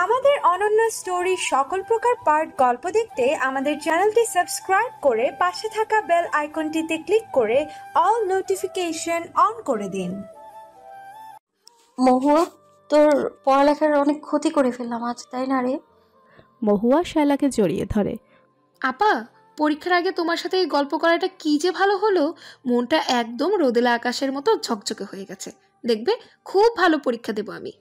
আমাদের অনন্য স্টোরি সকল প্রকার পার্ট গল্প দেখতে আমাদের চ্যানেলটি সাবস্ক্রাইব করে পাশে থাকা বেল আইকনটিতে ক্লিক করে অল নোটিফিকেশন অন করে দিন। মহুয়া, তোর পড়ালেখার অনেক ক্ষতি করে ফেললাম আজ, তাই না রে? মহুয়া শায়লাকে জড়িয়ে ধরে। আপা, পরীক্ষার আগে তোমার সাথে এই গল্প করাটা কি যে ভালো হলো। মনটা একদম রোদেলা আকাশের মতো ঝকঝকে হয়ে গেছে। দেখবে খুব ভালো পরীক্ষা দেব আমি।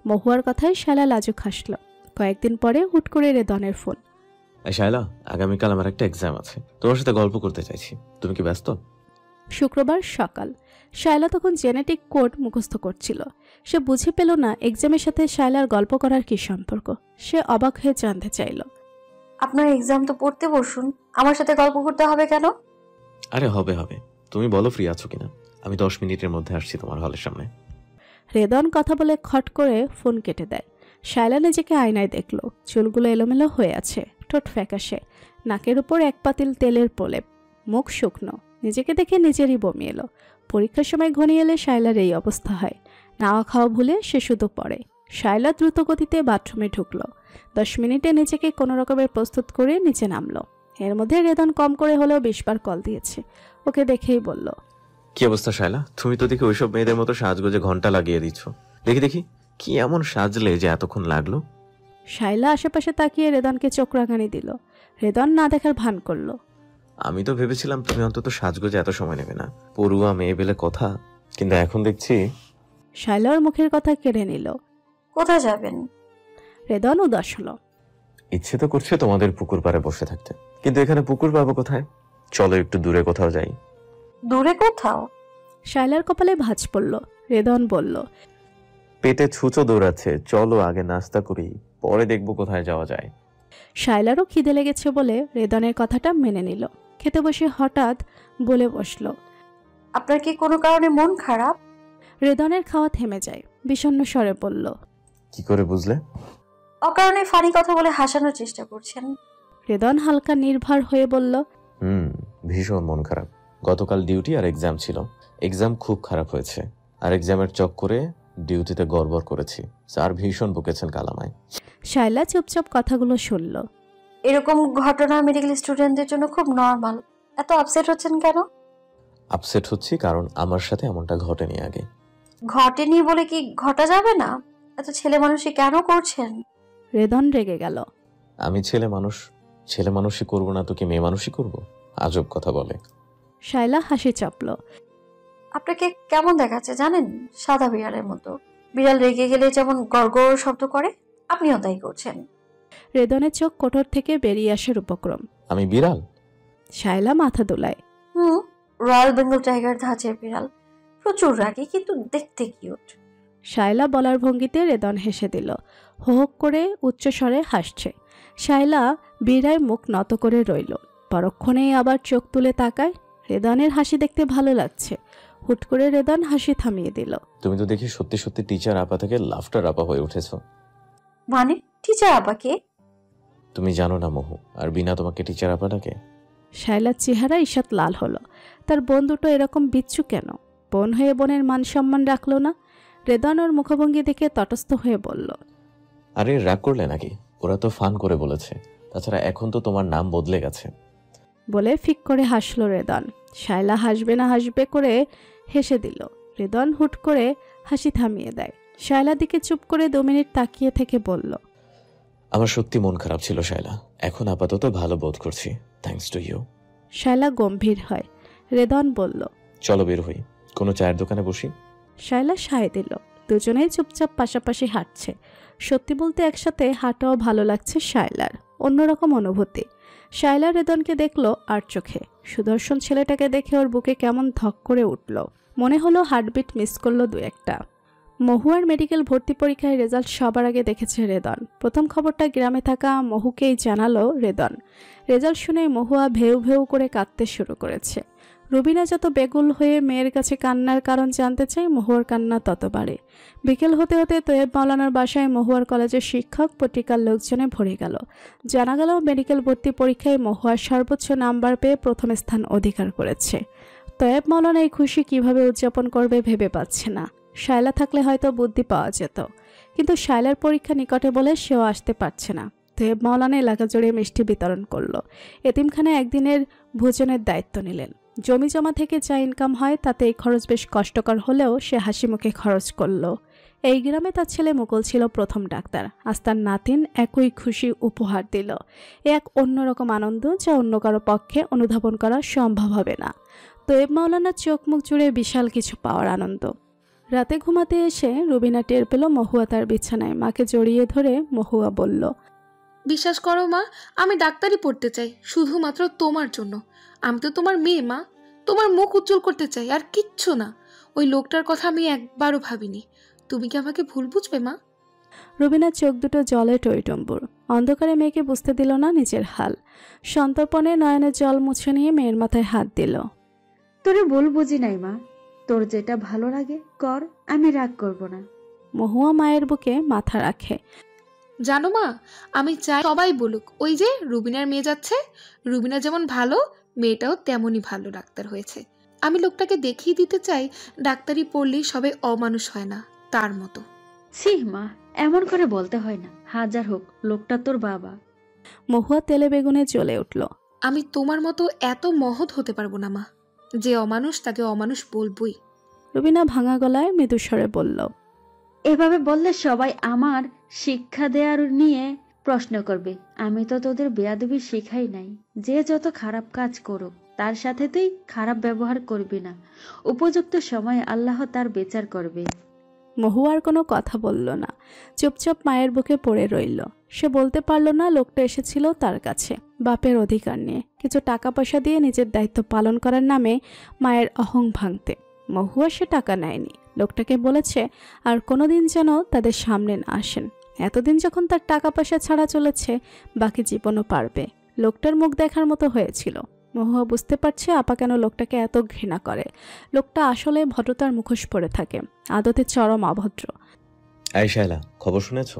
মহুয়ার কথায় শায়লা লাজুক হাসল। কয়েকদিন পরে হুট করে রেদনের ফোন। শায়লা, আগামীকাল আমার একটা এক্সাম আছে, তোমার সাথে গল্প করতে চাইছি, তুমি কি ব্যস্ত? শুক্রবার সকাল। শায়লা তখন জেনেটিক কোড মুখস্থ করছিল। সে বুঝে পেল না এক্সামের সাথে শায়লার গল্প করার কি সম্পর্ক। সে অবাক হয়ে জানতে চাইল। আপনার এক্সাম তো পড়তে বসুন, আমার সাথে গল্প করতে হবে কেন? আরে হবে হবে, তুমি বলো ফ্রি আছো কিনা, আমি 10 মিনিটের মধ্যে আসছি তোমার হলের সামনে। রেদন কথা বলে খট করে ফোন কেটে দেয়। শায়লা নিজেকে আয়নায় দেখল। চুলগুলো এলোমেলো হয়ে আছে, ঠোঁট ফ্যাকাশে, নাকের উপর এক পাতিল তেলের প্রলেপ, মুখ শুকনো। নিজেকে দেখে নিজেরই বমি এলো। পরীক্ষার সময় ঘনিয়ে এলে শায়লার এই অবস্থা হয়। নাওয়া খাওয়া ভুলে সে শুধু পড়ে। শায়লা দ্রুত গতিতে বাথরুমে ঢুকলো। 10 মিনিটে নিজেকে কোনো রকমের প্রস্তুত করে নিচে নামলো। এর মধ্যে রেদন কম করে হলেও 20 বার কল দিয়েছে। ওকে দেখেই বলল, কি অবস্থা শায়লা? তুমি তো দেখি ওইসব মেয়েদের মতো সাজগোজে ঘন্টা লাগিয়ে দিচ্ছ। দেখি দেখি কি এমন সাজলে যে এতক্ষণ লাগলো? শায়লা আশেপাশে তাকিয়ে রেদনকে চোখ রাঙানি দিল। রেদন না দেখার ভান করলো। আমি তো ভেবেছিলাম তুমি অন্তত সাজগোজে এত সময় নেবে না, পড়ুয়া মেয়ে বেলে কথা, কিন্তু এখন দেখছি। শায়লার মুখের কথা কেড়ে নিল। কোথায় যাবেন? রেদন উদাস হলো। ইচ্ছে তো করছে তোমাদের পুকুর পাড়ে বসে থাকতে, কিন্তু এখানে পুকুর পাবো কোথায়? চলো একটু দূরে কোথাও যাই। দূরে কোথাও? শায়লার কপালে ভাঁজ পড়ল। রেদন বলল, পেটে ছুঁচো দৌড়াচ্ছে, চলো আগে নাস্তা করি, পরে দেখবো কোথায় যাওয়া যায়। শায়লারও খিদে লেগেছে বলে রেদনের কথাটা মেনে নিল। খেতে বসে হঠাৎ বলে বসল, আপনার কি কোনো কারণে মন খারাপ? রেদনের খাওয়া থেমে যায়। বিষণ্ণ স্বরে বলল, কি করে বুঝলে? অকারণে ফানি কথা বলে হাসানোর চেষ্টা করছেন। রেদন হালকা নির্ভর হয়ে বলল, ভীষণ মন খারাপ। গতকাল ডিউটি আর এক্সাম ছিল, এক্সাম খুব খারাপ হয়েছে, আর এক্সামের চক্করে ডিউটিতে গড়বড় করেছি। স্যার ভীষণ বকেছেন কালামায়। শায়লা চুপচাপ কথাগুলো শুনল। এরকম ঘটনা মেডিকেল স্টুডেন্টদের জন্য খুব নর্মাল। এত আপসেট হচ্ছেন কেন? আপসেট হচ্ছি কারণ আমার সাথে এমনটা ঘটেনি আগে। ঘটেনি বলে কি ঘটা যাবে না? এত ছেলে মানুষই কেন করছেন? রেদন রেগে গেল। আমি ছেলে মানুষই করবো না তো কি মেয়ে মানুষই করবো? আজব কথা বলে। শায়লা হাসি চাপল। আপনাকে কেমন দেখাচ্ছে জানেন? সাদা বিড়ালের মতো। বিড়াল রেগে গেলে যেমন গড়গড় শব্দ করে, আপনিও তাই করছেন। রেদনের চোখ কোটর থেকে বেরিয়ে আসার উপক্রম। আমি বিড়াল? শায়লা মাথা দোলায়। রয়্যাল বেঙ্গল টাইগার ধাঁচের বিড়াল, প্রচুর রাগী কিন্তু দেখতে কিউট। শায়লা বলার ভঙ্গিতে রেদন হেসে দিল। হো হো করে উচ্চস্বরে হাসছে। শায়লা বিড়ায় মুখ নত করে রইল। পরক্ষণেই আবার চোখ তুলে তাকায়। রেদনের হাসি দেখতে ভালো লাগছে। হুট করে রেদন হাসি থামিয়ে দিল। তুমি তো দেখি সত্যি সত্যি টিচার আপা থেকে লাফটার আপা হয়ে উঠেছো। মানে টিচার আপাকে? তুমি জানো না মহু, আর বিনা তোমাকে টিচার আপা ডাকে? শায়লার চেহারা ঈষৎ লাল হলো। তার বোন দুটো এরকম বিচ্ছু কেন? বোন হয়ে বোনের মান সম্মান রাখলো না। রেদন ওর মুখভঙ্গি দেখে তটস্থ হয়ে বলল, আরে রাগ করলে নাকি? ওরা তো ফান করে বলেছে, তাছাড়া এখন তো তোমার নাম বদলে গেছে। বলে ফিক করে হাসলো রেদন। শায়লা হাসবে না হাসবে করে হেসে দিল। রেদন হুট করে হাসি থামিয়ে দেয়। শায়লার দিকে চুপ করে 2 মিনিট তাকিয়ে থেকে বলল, আমার সত্যি মন খারাপ ছিল শায়লা, এখন আপাতত ভালো বোধ করছি, থ্যাঙ্কস টু ইউ। শায়লা গম্ভীর হয়। রেদন বলল, চলো বের হই, কোনো চায়ের দোকানে বসি। শায়লা সায় দিল। দুজনেই চুপচাপ পাশাপাশি হাঁটছে। সত্যি বলতে একসাথে হাঁটাও ভালো লাগছে শায়লার। অন্যরকম অনুভূতি। শায়লা রেদনকে দেখলো আর চোখে। সুদর্শন ছেলেটাকে দেখে ওর বুকে কেমন ধক করে উঠল। মনে হলো হার্টবিট মিস করলো 2-1টা। মহুয়ার মেডিকেল ভর্তি পরীক্ষায় রেজাল্ট সবার আগে দেখেছে রেদন। প্রথম খবরটা গ্রামে থাকা মহুকেই জানালো রেদন। রেজাল্ট শুনে মহুয়া ভেউ ভেউ করে কাঁদতে শুরু করেছে। রুবিনা যত বেগুল হয়ে মেয়ের কাছে কান্নার কারণ জানতে চায়, মহুয়ার কান্না তত বাড়ে। বিকেল হতে হতে তৈয়ব মাওলানার বাসায় মহুয়ার কলেজের শিক্ষক পত্রিকার লোকজনে ভরে গেল। জানা গেল মেডিকেল ভর্তি পরীক্ষায় মহুয়ার সর্বোচ্চ নাম্বার পেয়ে প্রথম স্থান অধিকার করেছে। তৈয়ব মাওলানা এই খুশি কিভাবে উদযাপন করবে ভেবে পাচ্ছে না। শায়লা থাকলে হয়তো বুদ্ধি পাওয়া যেত, কিন্তু শায়লার পরীক্ষা নিকটে বলে সেও আসতে পারছে না। তোয়েব মাওলানা এলাকা জুড়ে মিষ্টি বিতরণ করলো। এতিমখানায় একদিনের ভোজনের দায়িত্ব নিলেন। জমি জমা থেকে যা ইনকাম হয় তাতে এই খরচ বেশ কষ্টকর হলেও সে হাসি মুখে খরচ করলো। এই গ্রামে তার ছেলে মুকুল ছিল প্রথম ডাক্তার, আজ তার নাতিন একই খুশি উপহার দিল। এ এক অন্যরকম আনন্দ যা অন্য কারো পক্ষে অনুধাবন করা সম্ভব হবে না। তোয়েব মাওলানার চোখ মুখ জুড়ে বিশাল কিছু পাওয়ার আনন্দ। রাতে ঘুমাতে এসে রুবিনা টের পেল মহুয়া তার বিছানায়। মাকে জড়িয়ে ধরে মহুয়া বলল, বিশ্বাস করো মা, আমি ডাক্তারি পড়তে চাই শুধুমাত্র তোমার জন্য। আমি তো তোমার মেয়ে মা, তোমার মুখ উজ্জ্বল করতে চাই, আর কিচ্ছু না। ওই লোকটার কথা আমি একবারও ভাবিনি। তুমি কি আমাকে ভুল বুঝবে মা? রুবিনার চোখ দুটো জলে টইটম্বুর। অন্ধকারে মেয়েকে বুঝতে দিল না নিজের হাল। সন্তর্পণে নয়নের জল মুছে নিয়ে মেয়ের মাথায় হাত দিল। তোরে ভুল বুঝি নাই মা, তোর যেটা ভালো লাগে কর, আমি রাগ করব না। মহুয়া মায়ের বুকে মাথা রাখে। জানো মা, আমি চাই সবাই বলুক ওই যে রুবিনার মেয়ে যাচ্ছে। রুবিনা যেমন ভালো, মেয়েটাও তেমনই ভালো ডাক্তার হয়েছে। আমি লোকটাকে দেখিয়ে দিতে চাই ডাক্তারি পড়লেই সবাই অমানুষ হয় না, তার মতো। ছি মা, এমন করে বলতে হয় না। হাজার হোক লোকটা তোর বাবা। মহুয়া তেলে বেগুনে জ্বলে উঠল। আমি তোমার মতো এত মহৎ হতে পারবো না মা। যে অমানুষ তাকে অমানুষ বলবই। রুবিনা ভাঙা গলায় মৃদুস্বরে বলল, এভাবে বললে সবাই আমার শিক্ষা দেওয়ার নিয়ে প্রশ্ন করবে। আমি তো তোদের বেয়াদবি শিখাই নাই। যে যত খারাপ কাজ করুক তার সাথে তুই খারাপ ব্যবহার করবি না। উপযুক্ত সময়ে আল্লাহ তার বিচার করবে। মহুয়ার কোনো কথা বলল না, চুপচাপ মায়ের বুকে পড়ে রইল। সে বলতে পারল না লোকটা এসেছিল তার কাছে বাপের অধিকার নিয়ে, কিছু টাকা পয়সা দিয়ে নিজের দায়িত্ব পালন করার নামে মায়ের অহং ভাঙতে। মহুয়া সে টাকা নেয়নি, লোকটাকে বলেছে আর কোনোদিন যেন তাদের সামনে না আসেন। এতদিন যখন তার টাকা পয়সা ছাড়া চলেছে, বাকি জীবনও পারবে। লোকটার মুখ দেখার মতো হয়েছিল। মহুয়া বুঝতে পারছে আপা কেন লোকটাকে এত ঘৃণা করে। লোকটা আসলে ভদ্রতার মুখোশ পরে থাকে, আদতে চরম অভদ্র। এই শায়লা, খবর শুনেছ?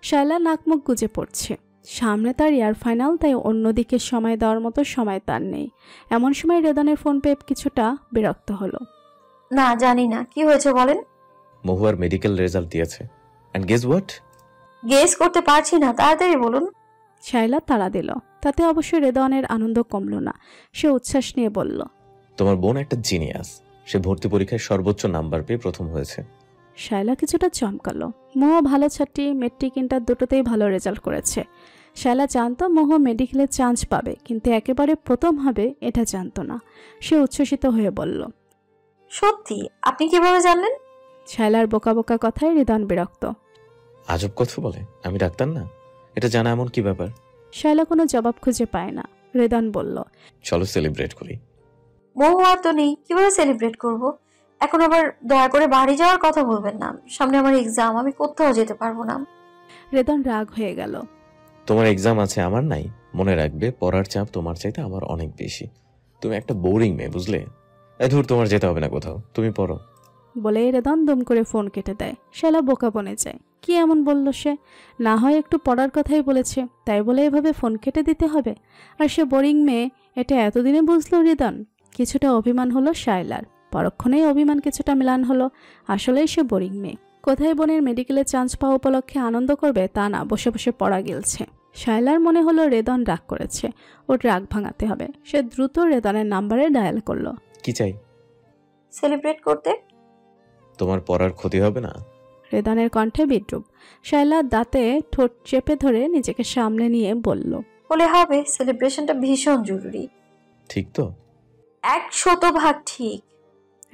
শায়লা নাক মুখ গুজে পড়ছে। সামনে তার ইয়ার ফাইনাল, তাই অন্যদিকে সময় দেওয়ার মতো সময় তার নেই। এমন সময় রেদনের ফোন পেয়ে কিছুটা বিরক্ত হলো। না, জানি না কি হয়েছে বলেন। মহুয়ার মেডিকেল রেজাল্ট দিয়েছে। And guess what? গেস করতে পারছি না, তাড়াতাড়ি বলুন। শায়লা তাড়া দিল। তাতে অবশ্যই রেদনের আনন্দ কমল না। সে উচ্ছ্বাস নিয়ে বলল, তোমার বোন একটা জিনিয়াস। সে ভর্তি পরীক্ষায় সর্বোচ্চ নাম্বার পেয়ে প্রথম হয়েছে। শায়লা কিছুটা চমকালো। মোহ ভালো ছাত্রী, মেট্রিক ইন্টার দুটোতেই ভালো রেজাল্ট করেছে। শায়লা জানতো মোহ মেডিকেলে চান্স পাবে, কিন্তু একেবারে প্রথম হবে এটা জানতো না। সে উচ্ছ্বসিত হয়ে বলল, সত্যি? আপনি কিভাবে জানলেন? শায়লার বোকা বোকা কথায় রিদন বিরক্ত। আজব কথা বলে, আমি ডাক্তার না? এটা জানা এমন কি ব্যাপার? শায়লা কোনো জবাব খুঁজে পায় না। রিদন বলল, চলো সেলিব্রেট করি। মহুয়া তো নেই, কিভাবে সেলিব্রেট করব? এখন আবার দয়া করে বাড়ি যাওয়ার কথা বলবেন না। সামনে আমার এক্সাম, আমি কোথাও যেতে পারবো না। রিদন রাগ হয়ে গেল। তোমার এক্সাম আছে, আমার নাই? মনে রাখবে পড়ার চাপ তোমার চাইতে আমার অনেক বেশি। তুমি একটা বোরিং মেয়ে, বুঝলে? ধুর, তোমার যেতে হবে না কোথাও, তুমি পড়ো। বলে রিদন দম করে ফোন কেটে দেয়। শায়লা বোকা বনে যায়। কি এমন বলল সে? না হয় একটু পড়ার কথাই বলেছে, তাই বলে এভাবে ফোন কেটে দিতে হবে? আর সে বোরিং মেয়ে, এটা এতদিনে বুঝলো রিদন। কিছুটা অভিমান হলো শায়লার। পরক্ষণেই অভিমান কিছুটা মিলান হলো। আসলেই সে বোরিং মেয়ে। কোথায় বোনের মেডিকেলে চান্স পাওয়া উপলক্ষে আনন্দ করবে তা না, বসে বসে পড়া গিলছে। শায়লার মনে হলো রেদন রাগ করেছে, ওর রাগ ভাঙাতে হবে। সে দ্রুত রেদনের নাম্বারে ডায়াল করলো। কি চাই? সেলিব্রেট করতে। তোমার পড়ার ক্ষতি হবে না? রেদনের কণ্ঠে বিদ্রুপ। শায়লা দাঁতে ঠোঁট চেপে ধরে নিজেকে সামনে নিয়ে বলল, বলে হবে, সেলিব্রেশনটা ভীষণ জরুরি। ঠিক তো? 100% ঠিক।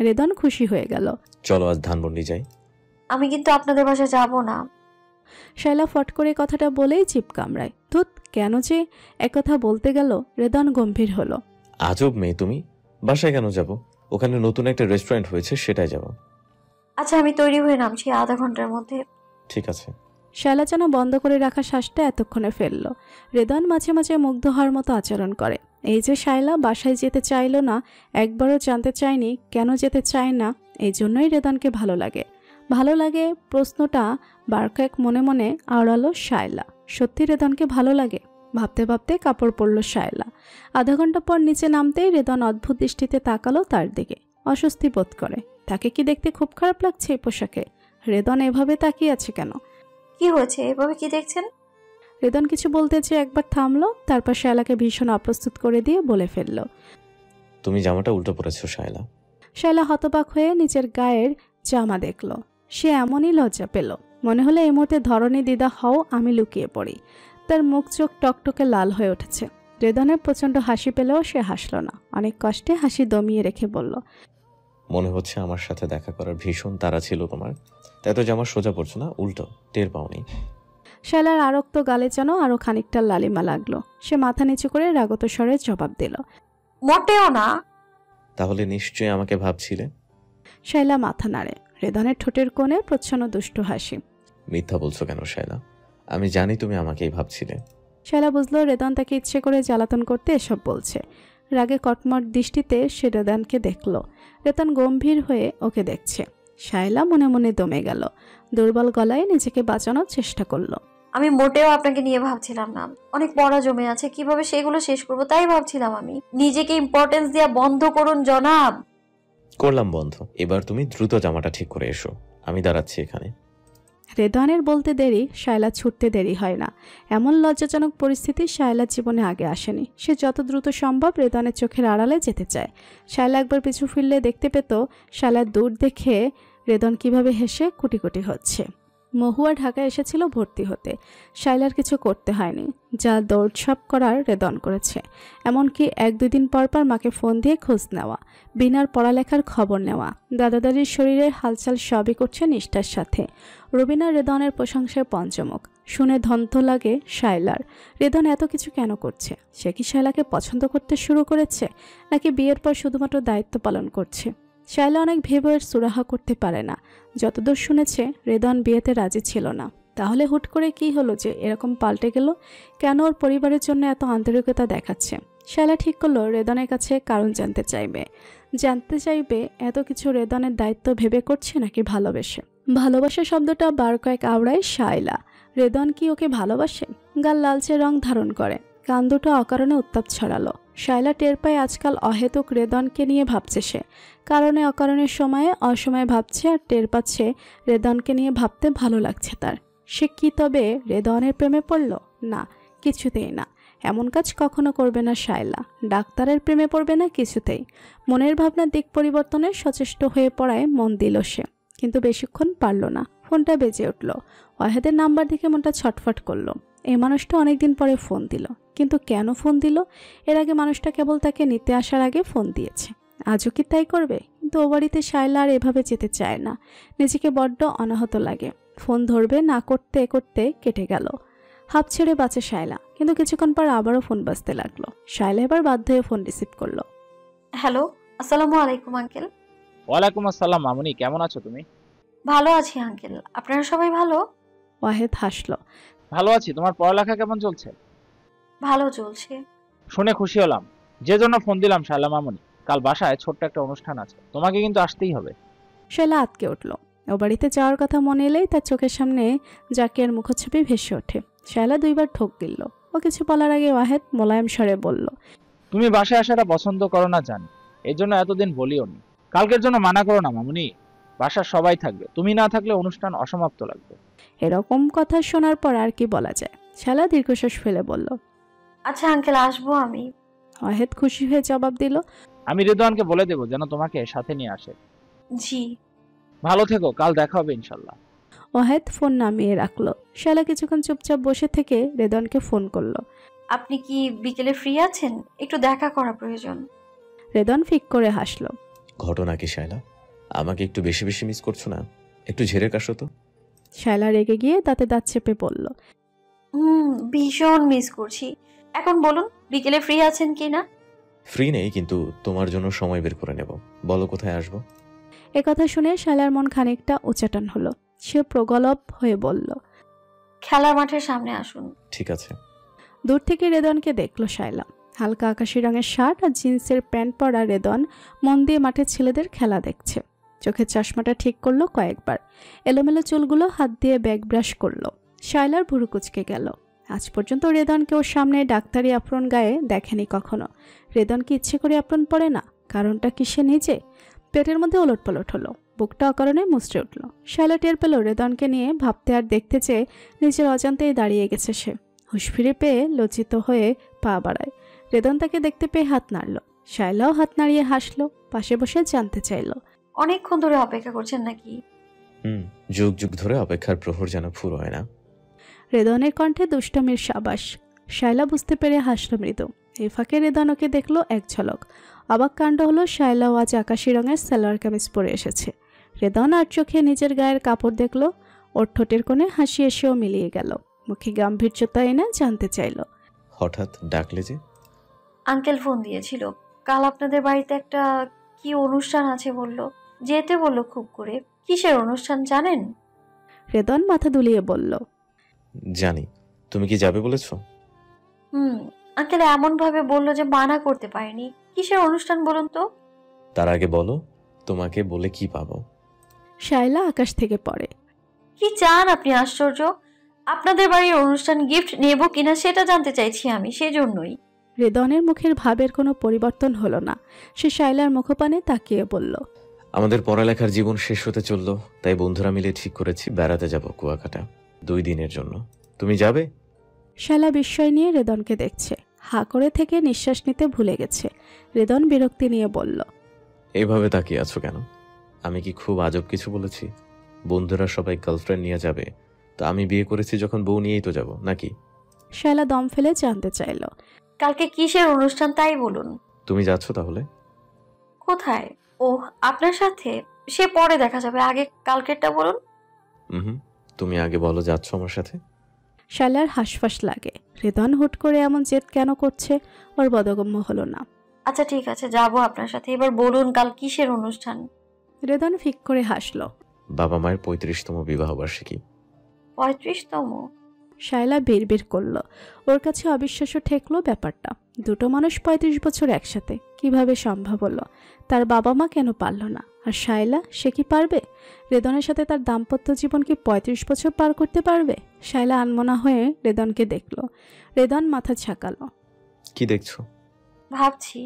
রেদন খুশি হয়ে গেল। চলো আজ ধানমন্ডি যাই। আমি কিন্তু আপনাদের বাসায় যাব না। শায়লা ফট করে কথাটা বলেই চিপ কামড়ায়। ধুত, কেন যে একথা বলতে গেল। রেদন গম্ভীর হলো। আজব মেয়ে তুমি। বাসায় কেন যাব? ওখানে নতুন একটা রেস্টুরেন্ট হয়েছে, সেটাই যাব। আচ্ছা, আমি তৈরি হয়ে নামছি আধা ঘন্টার মধ্যে। ঠিক আছে। শায়লা যেন বন্ধ করে রাখা শ্বাসটা এতক্ষণে ফেলল। রেদন মাঝে মাঝে মুগ্ধ হওয়ার মতো আচরণ করে। এই যে শায়লা বাসায় যেতে চাইল না, একবারও জানতে চায়নি কেন যেতে চায় না, এই জন্যই রেদনকে ভালো লাগে। ভালো লাগে প্রশ্নটা বারকয়েক মনে মনে আওড়ালো শায়লা। সত্যি রেদনকে ভালো লাগে? ভাবতে ভাবতে কাপড় পরল শায়লা। আধা ঘন্টা পর নিচে নামতেই রেদন অদ্ভুত দৃষ্টিতে তাকালো তার দিকে। অস্বস্তি বোধ করে। তাকে কি দেখতে খুব খারাপ লাগছে এই পোশাকে? রেদন এভাবে তাকিয়ে আছে কেন? কি হয়েছে, এভাবে কি দেখছেন? রেদন কিছু বলতে চেয়ে একবার থামলো, তারপর শায়লাকে ভীষণ অপ্রস্তুত করে দিয়ে বলে ফেলল। তুমি জামাটা উল্টো পরেছো শায়লা। শায়লা হতবাক হয়ে নিজের গায়ের জামা দেখল। সে এমনই লজ্জা পেল, মনে হলো এই মুহূর্তে ধরনী দিদা হও আমি লুকিয়ে পড়ি। তার মুখ চোখ টকটকে লাল হয়ে উঠেছে। রেদনের প্রচণ্ড হাসি পেলেও সে হাসল না, অনেক কষ্টে হাসি দমিয়ে রেখে বলল, মনে হচ্ছে আমার সাথে দেখা করার ভীষণ তাড়া ছিল তোমার, তাই তো জামা সোজা পড়ছো না, উল্টো, টের পাওনি? শায়লার আরক্ত গালে যেন আরো খানিকটা লালিমা লাগলো। সে মাথা নিচু করে রাগত স্বরে জবাব দিল, মোটেও না। তাহলে নিশ্চয়ই আমাকে ভাবছিলে? শায়লা মাথা নাড়ে। রেদনের ঠোঁটের কোণে প্রচ্ছন্ন দুষ্টু হাসি। মিথ্যা বলছো কেন শায়লা? আমি জানি তুমি আমাকেই ভাবছিলে। শায়লা বুঝলো রেদন তাকে ইচ্ছে করে জ্বালাতন করতে এসব বলছে। রাগে কটমট দৃষ্টিতে সে রেদনকে দেখল। রেদন গম্ভীর হয়ে ওকে দেখছে। শায়লা মনে মনে দমে গেল, দুর্বল গলায় নিজেকে বাঁচানোর চেষ্টা করলো। আমি মোটেও আপনাকে নিয়ে ভাবছিলাম না। অনেক পড়া জমে আছে, কিভাবে সেগুলো শেষ করব তাই ভাবছিলাম আমি। নিজেকে ইম্পর্টেন্স দেওয়া বন্ধ করুন জনাব। করলাম বন্ধ, এবার তুমি দ্রুত জামাটা ঠিক করে এসো, আমি দাঁড়াচ্ছি এখানে। রেদনের বলতে দেরি, শায়লা ছুটতে দেরি হয় না। এমন লজ্জাজনক পরিস্থিতি শায়লার জীবনে আগে আসেনি। সে যত দ্রুত সম্ভব রেদনের চোখের আড়ালে যেতে চায়। শায়লা একবার পিছু ফিরলে দেখতে পেত শায়লার দূর দেখে রেদন কিভাবে হেসে কুটি কুটি হচ্ছে। মহুয়া ঢাকায় এসেছিল ভর্তি হতে। শায়লার কিছু করতে হয়নি, যা দৌড়ঝাঁপ করার রেদন করেছে। এমনকি 1-2 দিন পর পর মাকে ফোন দিয়ে খোঁজ নেওয়া, বিনার পড়ালেখার খবর নেওয়া, দাদা-দাদির শরীরের হালচাল সবই করছে নিষ্ঠার সাথে। রুবিনা রেদনের প্রশংসায় পঞ্চমুখ। শুনে ধন্ত লাগে শায়লার। রেদন এত কিছু কেন করছে? সে কি শায়লাকে পছন্দ করতে শুরু করেছে, নাকি বিয়ের পর শুধুমাত্র দায়িত্ব পালন করছে? শায়লা অনেক ভেবে সুরাহা করতে পারে না। যতদূর শুনেছে রেদন বিয়েতে রাজি ছিল না। তাহলে হুট করে কি হলো যে এরকম পাল্টে গেল? কেন ওর পরিবারের জন্য এত আন্তরিকতা দেখাচ্ছে? শায়লা ঠিক করলো রেদনের কাছে কারণ জানতে চাইবে এত কিছু রেদনের দায়িত্ব ভেবে করছে নাকি ভালোবেসে। ভালোবাসা শব্দটা বার কয়েক আওড়ায় শায়লা। রেদন কি ওকে ভালোবাসে? গাল লালচে রং ধারণ করে, কান দুটো অকারণে উত্তাপ ছড়ালো। শায়লা টের পায় আজকাল অহেতুক রেদনকে নিয়ে ভাবছে সে। কারণে অকারণের সময়ে অসময়ে ভাবছে, আর টের পাচ্ছে রেদনকে নিয়ে ভাবতে ভালো লাগছে তার। সে কি তবে রেদনের প্রেমে পড়ল? না, কিছুতেই না। এমন কাজ কখনো করবে না শায়লা। ডাক্তারের প্রেমে পড়বে না কিছুতেই। মনের ভাবনার দিক পরিবর্তনে সচেষ্ট হয়ে পড়ায় মন দিল সে, কিন্তু বেশিক্ষণ পারল না। ফোনটা বেজে উঠল। ওয়াহেদের নাম্বার দেখে মনটা ছটফট করলো। এই মানুষটা অনেকদিন পরে ফোন দিল, কিন্তু কেন ফোন দিল? এর আগে মানুষটা কেবল তাকে নিতে আসার আগে ফোন দিয়েছে, আজও কি তাই করবে? কিন্তু ও বাড়িতে শায়লা আর এভাবে যেতে চায় না। নিজেকে বড্ড অনাহত লাগে। ফোন ধরবে না করতে করতে কেটে গেল। হাঁপ ছেড়ে বাঁচে শায়লা, কিন্তু কিছুক্ষণ পর আবারও ফোন বাজতে লাগলো। শায়লা এবার বাধ্য হয়ে ফোন রিসিভ করলো। হ্যালো, আসসালামু আলাইকুম আঙ্কেল। ওয়ালাইকুম আসসালাম মামুনি, কেমন আছো তুমি? ভালো আছি আঙ্কেল, আপনারা সবাই ভালো? ওয়াহেদ হাসলো। ভালো আছি। তোমার পড়ালেখা কেমন চলছে? ভালো চলছে। শুনে খুশি হলাম। যে জন্য ফোন দিলাম শায়লা মামুনি, কাল বাসায় ছোট্ট একটা অনুষ্ঠান আছে, তোমাকে কিন্তু আসতেই হবে। শায়লা আটকে উঠল। ও বাড়িতে যাওয়ার কথা মনে এলেই তার চোখের সামনে জাকিয়ার মুখচ্ছবি ভেসে ওঠে। শায়লা 2 বার ঠোক গিলল। ও কিছু বলার আগে ওয়াহেদ মোলায়েম স্বরে বলল, তুমি বাসায় আসাটা পছন্দ করো না জানি, এর জন্য এতদিন বলিও নি। কালকের জন্য মানা করো না মামুনি, বাসার সবাই থাকবে, তুমি না থাকলে অনুষ্ঠান অসমাপ্ত লাগবে। এরকম কথা শোনার পর আর কি বলা যায়? শায়লা দীর্ঘশ্বাস ফেলে বলল, আচ্ছা আঙ্কেল, আসবো আমি। ওয়াহেদ খুশি হয়ে জবাব দিল, আমি রিদওয়ানকে বলে দেবো যেন তোমাকে সাথে নিয়ে আসে। জি। ভালো থেকো, কাল দেখা হবে ইনশাল্লাহ। ওয়াহেদ ফোন নামিয়ে রাখলো। শায়লা কিছুক্ষণ চুপচাপ বসে থেকে রেদনকে ফোন করলো। আপনি কি বিকেলে ফ্রি আছেন? একটু দেখা করা প্রয়োজন। রেদন ফিক করে হাসলো। ঘটনা কি শায়লা? আমাকে একটু বেশি বেশি মিস করছো না? একটু ঝেড়ে কাশো তো। শায়লা রেগে গিয়ে দাঁতে দাঁত চেপে পড়ল, ভীষণ মিস করছি। এখন বলুন বিকেলে ফ্রি আছেন কি না? ফ্রি নেই, কিন্তু তোমার জন্য সময় বের করে নেব। বলো কোথায় আসবো? এ কথা শুনে শায়লার মন খানিকটা উচাটন হলো। সে প্রগল্ভ হয়ে বলল, খেলার মাঠের সামনে আসুন। ঠিক আছে। দূর থেকে রেদনকে দেখলো শায়লা। হালকা আকাশি রঙের শার্ট আর জিন্সের প্যান্ট পরা রেদন মন দিয়ে মাঠে ছেলেদের খেলা দেখছে। চোখের চশমাটা ঠিক করলো কয়েকবার। এলোমেলো চুলগুলো হাত দিয়ে ব্যাগ ব্রাশ করলো। শায়লার ভুরু কুচকে গেল। আজ পর্যন্ত রেদনকে ওর সামনে ডাক্তারি আপ্রণ গায়ে দেখেনি কখনো। রেদন কি ইচ্ছে করে আপ্রণ পড়ে না? কারণটা কি সে নিজে? পেটের মধ্যে ওলটপালট হলো, বুকটা অকারণে মুচড়ে উঠল। শায়লা টের পেল রেদনকে নিয়ে ভাবতে আর দেখতে চেয়ে নিজের অজান্তেই দাঁড়িয়ে গেছে সে। হুঁশ ফিরে পেয়ে লজ্জিত হয়ে পা বাড়ায়। রেদন তাকে দেখতে পেয়ে হাত নাড়ল। শায়লাও হাত নাড়িয়ে হাসলো, পাশে বসে জানতে চাইল। অনেকক্ষণ ধরে অপেক্ষা করছেন নাকি? যুগ যুগ ধরে অপেক্ষার প্রহর যেন ফুর হয় না। রেদনের কণ্ঠে দুষ্টমির সাবাস। শায়লা বুঝতে পেরে হাসল মৃদু। এই ফাঁকে রেদন ওকে দেখলো এক ঝলক। অবাক কাণ্ড হলো, শায়লাও আজ আকাশি রঙের সালোয়ার কামিজ পরে এসেছে। রেদন আর চোখে নিজের গায়ের কাপড় দেখলো। ওর ঠোঁটের কোণে হাসি এসেও মিলিয়ে গেল। মুখে গাম্ভীর্যতা এনে জানতে চাইল, হঠাৎ ডাকলে যে? আঙ্কেল ফোন দিয়েছিল, কাল আপনাদের বাড়িতে একটা কি অনুষ্ঠান আছে বলল, যেতে বললো খুব করে। কিসের অনুষ্ঠান জানেন? রেদন মাথা দুলিয়ে বলল, জানি। তুমি কি যাবে বলেছো? আঙ্কেল এমন ভাবে বললো যে মানা করতে পারিনি। কিসের অনুষ্ঠান বলুন তো? তার আগে বলো, তোমাকে বলে কি পাবো? শায়লা আকাশ থেকে পড়ে। কি চান আপনি? আশ্চর্য! আপনাদের বাড়ির অনুষ্ঠান গিফট নেব কিনা সেটা জানতে চাইছি আমি, সেজন্যই। রেদনের মুখের ভাবের কোনো পরিবর্তন হলো না। সে শায়লার মুখপানে তাকিয়ে বলল, আমাদের পড়ালেখার জীবন শেষ হতে চললো, তাই বন্ধুরা মিলে ঠিক করেছি বেড়াতে যাব কুয়াকাটা 2 দিনের জন্য। তুমি যাবে? শায়লা বিস্ময় নিয়ে রেদনকে দেখছে। হা করে থেকে নিঃশ্বাস নিতে ভুলে গেছে। রেদন বিরক্তি নিয়ে বলল, এইভাবে তাকিয়ে আছো কেন? আমি কি খুব আজব কিছু বলেছি? বন্ধুরা সবাই গার্লফ্রেন্ড নিয়ে যাবে, তা আমি বিয়ে করেছি যখন বউ নিয়েই তো যাব নাকি? শায়লা দম ফেলে জানতে চাইল, কালকে কিসের অনুষ্ঠান তাই বলুন। তুমি যাচ্ছ তাহলে? কোথায়? ওহ, আপনার সাথে? সে পরে দেখা যাবে, আগে কালকেরটা বলুন। তুমি আগে বলো, যাচ্ছ আমার সাথে? শায়লার হাসফাস লাগে। রেদন হুট করে এমন জেদ কেন করছে ওর বোধগম্য হলো না। আচ্ছা ঠিক আছে, যাবো আপনার সাথে। এবার বলুন কাল কিসের অনুষ্ঠান? রেদন ফিক করে হাসলো। বাবা মায়ের 35তম বিবাহ বার্ষিকী। 35তম? শায়লা বিড়বিড় করলো। ওর কাছে অবিশ্বাস্য ঠেকলো ব্যাপারটা। দুটো মানুষ 35 বছর একসাথে কিভাবে সম্ভব হলো? তার বাবা মা কেন পারল না? আর শায়লা, সে কি পারবে? রেদনের সাথে তার দাম্পত্য জীবন কি 35 বছর পার করতে পারবে? শায়লা আনমনা হয়ে রেদনকে দেখলো। রেদন মাথা ঝাঁকালো। কি দেখছো? ভাবছি।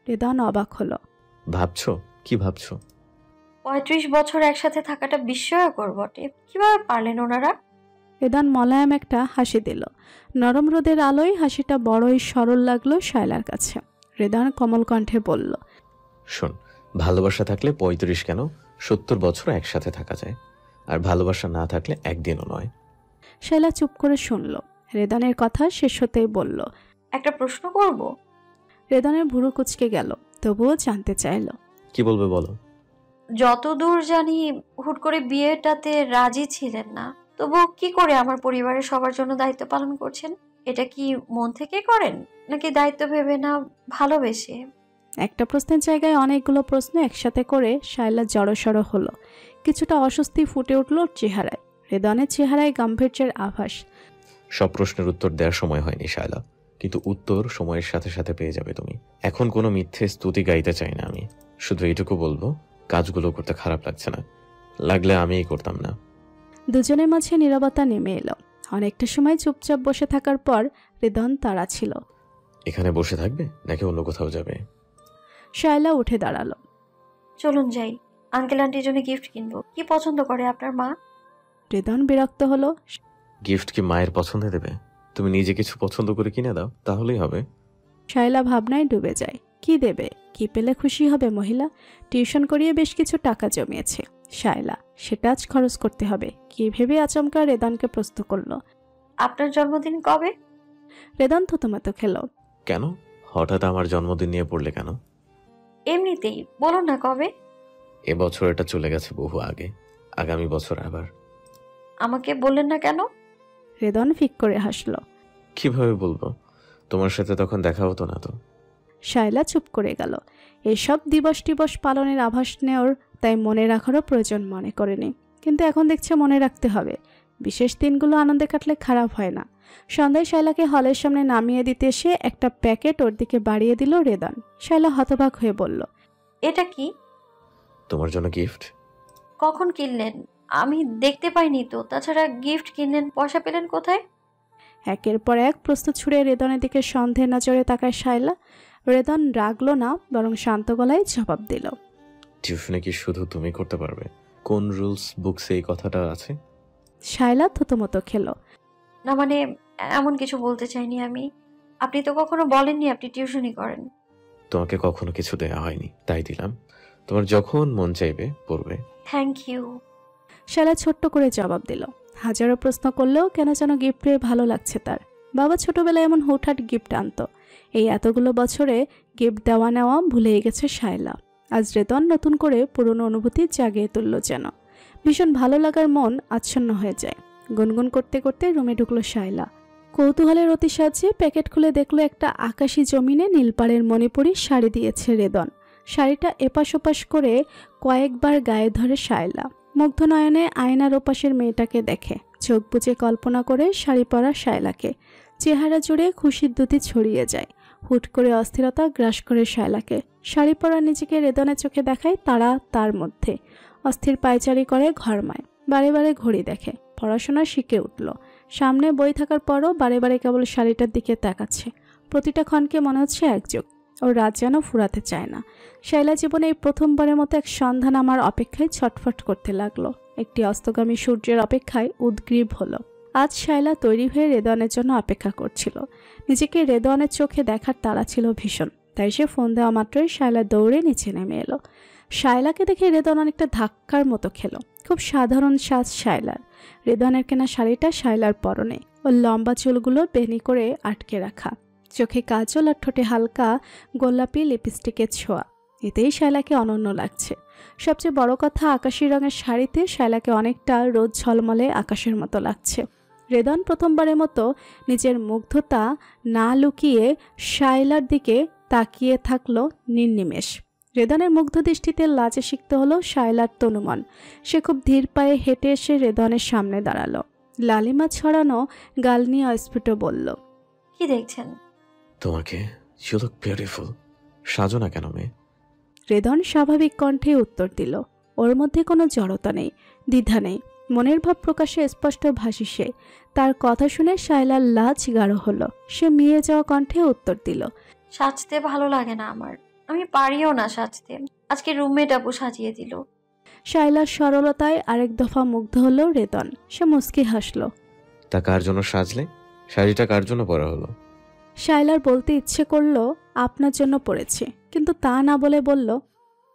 রেদন অবাক হলো। ভাবছো? কি ভাবছো? 35 বছর একসাথে থাকাটা বিস্ময়কর বটে। কিভাবে পারলেন ওনারা? রেদন মলায়াম একটা হাসি দিল। নরম রোদের আলোয় হাসিটা বড়ই সরল লাগলো শায়লার কাছে। রেদন কোমল কণ্ঠে বলল, শোন, ভালোবাসা থাকলে 35 কেন 70 বছর একসাথে থাকা যায়। আর ভালোবাসা না থাকলে একদিনও নয়। শায়লা চুপ করে শুনল। রেদনের কথা শেষ হতেই বলল, একটা প্রশ্ন করব? রেদনের ভুরু কুঁচকে গেল, তবুও জানতে চাইল। কি বলবে বলো। যতদূর জানি হুট করে বিয়েটাতে রাজি ছিলেন না, তবু কি করে আমার পরিবারের সবার জন্য দায়িত্ব পালন করছেন? এটা কি মন থেকে করেন, নাকি দায়িত্ব ভেবে না ভালোবেসে? একটা প্রশ্নের জায়গায় অনেকগুলো প্রশ্ন একসাথে করে শায়লা জড়সড় হলো। কিছুটা অস্বস্তি ফুটে উঠল ওর চেহারায়। রেদনের চেহারায় গাম্ভীর্যের আভাস। সব প্রশ্নের উত্তর দেওয়ার সময় হয়নি শায়লা, কিন্তু উত্তর সময়ের সাথে সাথে পেয়ে যাবে তুমি। এখন কোনো মিথ্যে স্তুতি গাইতে চাই না আমি। শুধু এইটুকু বলবো, কাজগুলো করতে খারাপ লাগছে না। লাগলে আমিই করতাম না। দুজনের মাঝে নীরবতা নেমে এলো। অনেকটা সময় চুপচাপ বসে থাকার পর রেদন তাড়া ছিল, এখানে বসে থাকবে নাকি অন্য কোথাও যাবে? শায়লা উঠে দাঁড়ালো। চলুন যাই, আঙ্কেল আন্টির জন্য গিফট কিনবো। কি পছন্দ করে আপনার মা? রেদন বিরক্ত হলো। গিফট কি মায়ের পছন্দে দেবে? তুমি নিজে কিছু পছন্দ করে কিনে দাও, তাহলেই হবে। শায়লা ভাবনায় ডুবে যায়। কি দেবে? কি পেলে খুশি হবে মহিলা? টিউশন করিয়ে বেশ কিছু টাকা জমিয়েছে শায়লা, সেটা আজ খরচ করতে হবে। কি ভেবে আচমকা রেদনকে প্রশ্ন করলো, আপনার জন্মদিন কবে? রেদন থতমত খেল। কেন হঠাৎ আমার জন্মদিন নিয়ে পড়লে কেন? এমনিতেই বলুন না কবে। এবছর এটা চলে গেছে বহু আগে, আগামী বছর আবার। আমাকে বললেন না কেন? রেদন ফিক করে হাসলো। কিভাবে বলবো? তোমার সাথে তখন দেখা হতো না তো। শায়লা চুপ করে গেল। এসব দিবস টিবস পালনের আভাস নেওয়ার তাই মনে রাখারও প্রয়োজন মনে করেনি, কিন্তু এখন দেখছে মনে রাখতে হবে। বিশেষ দিনগুলো আনন্দে কাটলে খারাপ হয় না। সন্ধ্যায় শায়লাকে হলের সামনে নামিয়ে দিতে এসে একটা প্যাকেট ওর দিকে বাড়িয়ে দিল রেদন। শায়লা হতবাক হয়ে বলল, এটা কি? তোমার জন্য গিফট। কখন কিনলেন? আমি দেখতে পাইনি তো। তাছাড়া গিফট কিনলেন, পয়সা পেলেন কোথায়? একের পর এক প্রশ্ন ছুড়ে রেদনের দিকে সন্দেহের নজরে তাকায় শায়লা। রেদন রাগলো না, বরং শান্ত গলায় জবাব দিল, টিউশনে কি শুধু তুমি করতে পারবে? কোন রুলস বুকসে এই কথাটা আছে? শায়লা থতমত খেলো। না মানে এমন কিছু বলতে চাইনি আমি। আপনি তো কখনো বলেননি আপনি টিউশনই করেন। তোমাকে কখনো কিছু দেয়া হয়নি, তাই দিলাম। তোমার যখন মন চাইবে পড়বে। Thank you. শায়লা ছোট্ট করে জবাব দিল। হাজারো প্রশ্ন করলেও কেন যেন গিফট পেয়ে ভালো লাগছে তার। বাবা ছোটবেলায় এমন হুটহাট গিফট আনতো, এই এতগুলো বছরে গিফট দেওয়া নেওয়া ভুলেই গেছে শায়লা। আজ রেদন নতুন করে পুরনো অনুভূতি জাগিয়ে তুলল যেন। ভীষণ ভালো লাগার মন আচ্ছন্ন হয়ে যায়। গুনগুন করতে করতে রুমে ঢুকলো শায়লা। কৌতূহলের অতি সাহায্যে প্যাকেট খুলে দেখলো একটা আকাশি জমিনে নীলপাড়ের মণিপুরি শাড়ি দিয়েছে রেদন। শাড়িটা এপাশ ওপাশ করে কয়েকবার গায়ে ধরে শায়লা। মুগ্ধ নয়নে আয়নার ওপাশের মেয়েটাকে দেখে, চোখ বুজে কল্পনা করে শাড়ি পরা শায়লাকে। চেহারা জুড়ে খুশির দ্যুতি ছড়িয়ে যায়। হুট করে অস্থিরতা গ্রাস করে শায়লাকে। শাড়ি পরা নিজেকে রেদনের চোখে দেখায় তারা তার মধ্যে। অস্থির পায়চারি করে ঘরমায়, বারে বারে ঘড়ি দেখে। পড়াশোনা শিখে উঠল, সামনে বই থাকার পরও বারে বারে কেবল শাড়িটার দিকে তাকাচ্ছে। প্রতিটা ক্ষণকে মনে হচ্ছে একযোগ। ওর রাত যেন ফুরাতে চায় না। শায়লা জীবনে এই প্রথমবারের মতো এক সন্ধ্যা নামার অপেক্ষায় ছটফট করতে লাগলো। একটি অস্তগামী সূর্যের অপেক্ষায় উদ্গ্রীব হলো। আজ শায়লা তৈরি হয়ে রেদনের জন্য অপেক্ষা করছিল। নিজেকে রেদনের চোখে দেখার তাড়া ছিল ভীষণ। তাই সে ফোন দেওয়া মাত্রই শায়লা দৌড়ে নিচে নেমে এলো। শায়লাকে দেখে রেদন অনেকটা ধাক্কার মতো খেলো। খুব সাধারণ সাজ শায়লার। রেদনের কেনা শাড়িটা শায়লার পরনে। ওর লম্বা চুলগুলো বেনি করে আটকে রাখা, চোখে কাজল আর ঠোঁটে হালকা গোলাপি লিপস্টিকের ছোঁয়া। এতেই শায়লাকে অনন্য লাগছে। সবচেয়ে বড় কথা, আকাশি রঙের শাড়িতে শায়লাকে অনেকটা রোদ ঝলমলে আকাশের মতো লাগছে। রেদন প্রথমবারের মতো নিজের মুগ্ধতা না লুকিয়ে শায়লার দিকে তাকিয়ে থাকলো নির্নিমেষ। রেদনের মুগ্ধ দৃষ্টিতে লাজে শিখত হলো শায়লার তনুমন। সে খুব ধীর পায়ে হেঁটে এসে রেদনের সামনে দাঁড়ালো। লালিমা ছড়ানো গাল নিয়ে অস্ফুট বলল, কি দেখছেন? তোমাকে। You look beautiful. সাজো না কেন মেয়ে? রেদন স্বাভাবিক কণ্ঠে উত্তর দিল। ওর মধ্যে কোনো জড়তা নেই, দ্বিধা নেই। মনের ভাব প্রকাশে স্পষ্ট ভাষী সে। তার কথা শুনে শায়লার লাজ গাঢ় হলো। সে মিয়ে যাওয়া কণ্ঠে উত্তর দিল, সাজতে ভালো লাগে না আমার, আমি পারিও না সাজতে। আজকে রুমমেট আপু সাজিয়ে দিল। শায়লার সরলতায় আরেক দফা মুগ্ধ হলো রেদন। সে মুচকি হাসলো। তা কার জন্য সাজলে? শাড়িটা কার জন্য পরা হলো? শায়লার বলতে ইচ্ছে করলো আপনার জন্য পড়েছি, কিন্তু তা না বলে বলল,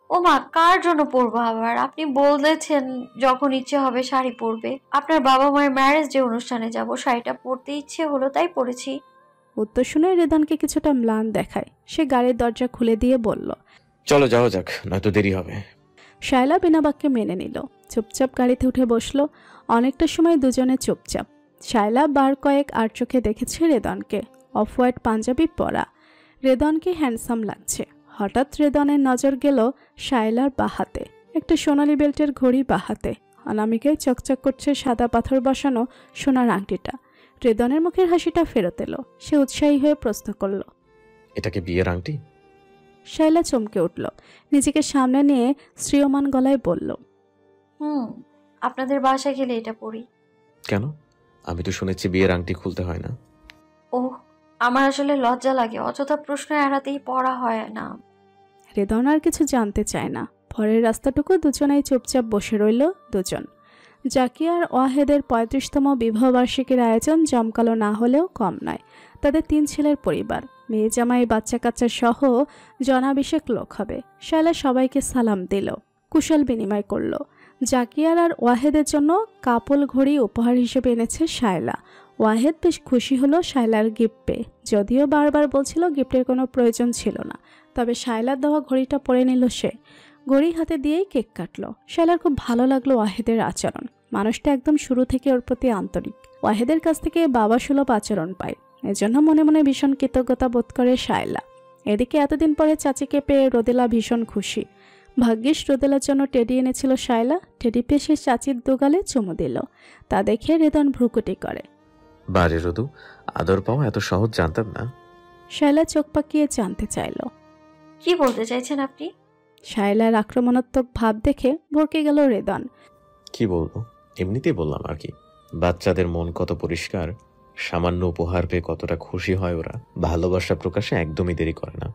ও মা, কার জন্য পরবো আবার? আপনি বলেছেন যখন ইচ্ছে হবে শাড়ি পরবে। আপনার বাবা মায়ের ম্যারেজ ডে অনুষ্ঠানে যাব, শাড়িটা পরতে ইচ্ছে হলো তাই পরেছি। উত্তর শুনে রেদনকে কিছুটা ম্লান দেখায়। সে গাড়ির দরজা খুলে দিয়ে বলল, চলো যাওয়া যাক, নয়তো দেরি হবে। শায়লা বিনা বাক্যে মেনে নিল। চুপচাপ গাড়িতে উঠে বসলো। অনেকটা সময় দুজনে চুপচাপ। শায়লা বার কয়েক আর চোখে দেখেছে রেদনকে। অফ হোয়াইট পাঞ্জাবি পরা। রেদনকে হ্যান্ডসাম লাগছে। হঠাৎ রেদনের নজর গেল শায়লার বাহাতে। একটা সোনালি বেল্টের ঘড়ি বাহাতে। অনামিকায় চকচক করছে সাদা পাথর বসানো সোনার আংটিটা। রেদনের মুখের হাসিটা ফেরত এলো। সে উৎসাহী হয়ে প্রশ্ন করল, এটাকে বিয়ের আংটি? শায়লা চমকে উঠল। নিজেকে সামনে নিয়ে শ্রিয়মান গলায় বলল, আপনাদের বাসায় গেলে এটা পরি। কেন? আমি তো শুনেছি বিয়ের আংটি খুলতে হয় না। ওহ, আমার আসলে লজ্জা লাগে, অযথা প্রশ্ন এড়াতেই পড়া হয় না। রেদন আর কিছু জানতে চায় না। পরের রাস্তাটুকু দুজনেই চুপচাপ বসে রইল দুজন। জাকিয়া আর ওয়াহেদের 35তম বিবাহবার্ষিকীর আয়োজন জমকালো না হলেও কম নয়। তাদের 3 ছেলের পরিবার, মেয়ে জামাই বাচ্চা কাচ্চা সহ জনাবিশেক লোক হবে। শায়লা সবাইকে সালাম দিল, কুশল বিনিময় করল। জাকিয়ার আর ওয়াহেদের জন্য কাপল ঘড়ি উপহার হিসেবে এনেছে শায়লা। ওয়াহেদ বেশ খুশি হলো শায়লার গিফট পেয়ে, যদিও বারবার বলছিল গিফটের কোনো প্রয়োজন ছিল না। তবে শায়লার দেওয়া ঘড়িটা পরে নিল সে। ঘড়ি হাতে দিয়েই কেক কাটলো। শায়লার খুব ভালো লাগলো ওয়াহেদের আচরণ। মানুষটা একদম শুরু থেকে ওর প্রতি আন্তরিক। ওয়াহেদের কাছ থেকে বাবা সুলভ আচরণ পায়। এজন্য মনে মনে ভীষণ কৃতজ্ঞতা বোধ করে শায়লা। এদিকে এতদিন পরে চাচিকে পেয়ে রোদেলা ভীষণ খুশি। ভাগ্যিস রোদেলার জন্য টেডি এনেছিল শায়লা। টেডি পেয়ে সে চাচির দুগালে চুমু দিল। তা দেখে রেদন ভ্রুকুটি করে। বারে রোদু, আদর পাওয়া এত সহজ জানতাম না। শায়লা চোখ পাকিয়ে জানতে চাইল, কি বলতে চাইছেন আপনি? শায়লার আক্রমণাত্মক ভাব দেখে ভরকে গেল রেদন। কি বলবো, এমনিতেই বললাম আর কি। বাচ্চাদের মন কত পরিষ্কার, সামান্য উপহার পেয়ে কতটা খুশি হয় ওরা। ভালোবাসা প্রকাশে একদমই দেরি করে না।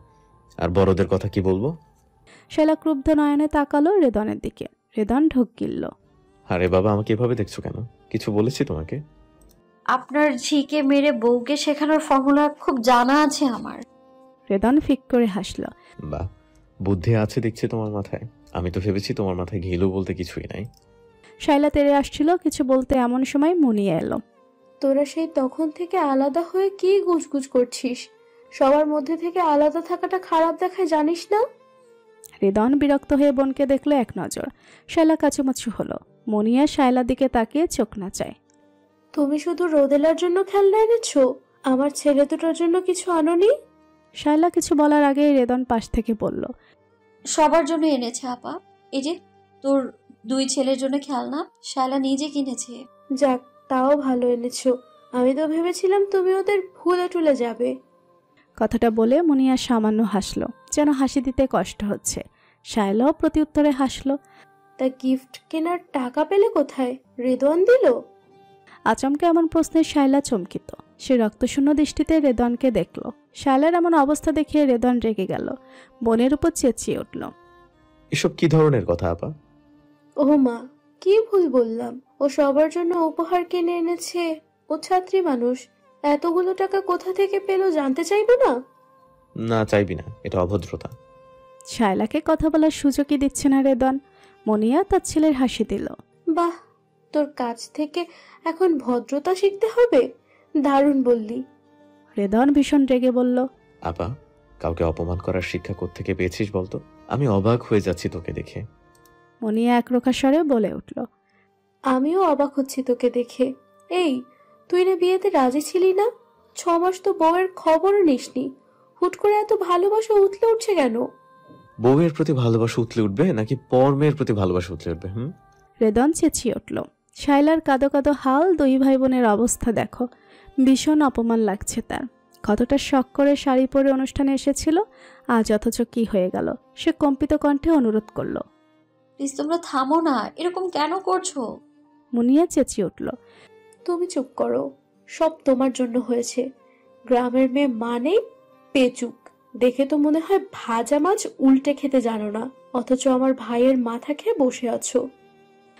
আর বড়দের কথা কি বলবো? শায়লা ক্রুব্ধ নয়নে তাকালো রেদনের দিকে। রেদন ঢোক গিলল। আরে বাবা, আমাকে এভাবে দেখছো কেন? কিছু বলেছি তোমাকে? আপনার ঝিকে মেরে বউকে শেখানোর ফর্মুলা খুব জানা আছে আমার। রেদন ফিক করে হাসল। বাহ, বুদ্ধি আছে দেখছি তোমার মাথায়। আমি তো ভেবেছি তোমার মাথায় ঘিলু বলতে কিছুই নাই। শায়লা তেড়ে আসছিল কিছু বলতে, এমন সময় মুনিয়া এলো। তোরা সেই তখন থেকে আলাদা হয়ে কি গুজগুজ করছিস? সবার মধ্যে থেকে আলাদা থাকাটা খারাপ দেখায় জানিস না? রেদন বিরক্ত হয়ে বোনকে দেখলো এক নজর। শায়লা কাচুমাচু হলো। মুনিয়া শায়লার দিকে তাকিয়ে চোখ নাচায়। তুমি শুধু রোদেলার জন্য খেলনা এনেছো, আমার ছেলে দুটোর জন্য কিছু আনোনি? শায়লা কিছু বলার আগেই রেদন পাশ থেকে বলল, সবার জন্য এনেছে আপা। এই যে তোর 2 ছেলের জন্য খেলনা শায়লা নিজে কিনেছে। যাক, তাও ভালো এনেছো। আমি তো ভেবেছিলাম তুমি ওদের ভুলে টুলে যাবে। কথাটা বলে মুনিয়া সামান্য হাসলো, যেন হাসি দিতে কষ্ট হচ্ছে। শায়লাও প্রত্যুত্তরে হাসলো। তা গিফট কেনার টাকা পেলে কোথায়? রেদওয়ান দিল? আচমকা এমন প্রশ্নে শায়লা চমকিত। সে রক্তশূন্য দৃষ্টিতে রেদনকে দেখল। শায়লার এমন অবস্থা দেখে রেদন রেগে গেল, বোনের উপর চেঁচিয়ে উঠল। এসব কি ধরনের কথা আপা? ও মা, কি ভুল বললাম? ও সবার জন্য উপহার কিনে এনেছে। ও ছাত্রী মানুষ, এতগুলো টাকা কোথা থেকে পেলো জানতে চাইবে না? না, চাইবি না, এটা অভদ্রতা। শায়লাকে কথা বলার সুযোগই দিচ্ছে না রেদন। মুনিয়া তার ছেলের হাসি দিল। বাহ, তোর কাছ থেকে এখন ভদ্রতা শিখতে হবে। দারুণ বললি। রেদন ভীষণ রেগে বলল, আপা, কাউকে অপমান করার শিক্ষা কোত্থেকে পেয়েছিস বলতো? আমি অবাক হয়ে যাচ্ছি তোকে দেখে। মুনিয়া একরোখা স্বরে বলে উঠল, আমিও অবাক হচ্ছি তোকে দেখে। এই, তুই না বিয়েতে রাজি ছিলি না? 6 মাস তো বউয়ের খবরও নিসনি। হুট করে এত ভালোবাসা উঠলে উঠছে কেন? বউয়ের প্রতি ভালোবাসা উতলে উঠবে নাকি পর মেয়ের প্রতি ভালোবাসা উতলে উঠবে? রেদন চেঁচিয়ে উঠল। শায়লার কাঁদো কাঁদো হাল, 2 ভাই বোনের অবস্থা দেখো। ভীষণ অপমান লাগছে তার। কতটা শখ করে শাড়ি পরে অনুষ্ঠানে এসেছিল, আজ অথচ কি হয়ে গেল। সে কম্পিত কণ্ঠে অনুরোধ করল, প্লিজ তোমরা থামো না, এরকম কেন করছো? মুনিয়া চেঁচিয়ে উঠল, তুমি চুপ করো। সব তোমার জন্য হয়েছে। গ্রামের মেয়ে মানে পেচুক। দেখে তো মনে হয় ভাজা মাছ উল্টে খেতে জানো না, অথচ আমার ভাইয়ের মাথা খেয়ে বসে আছো।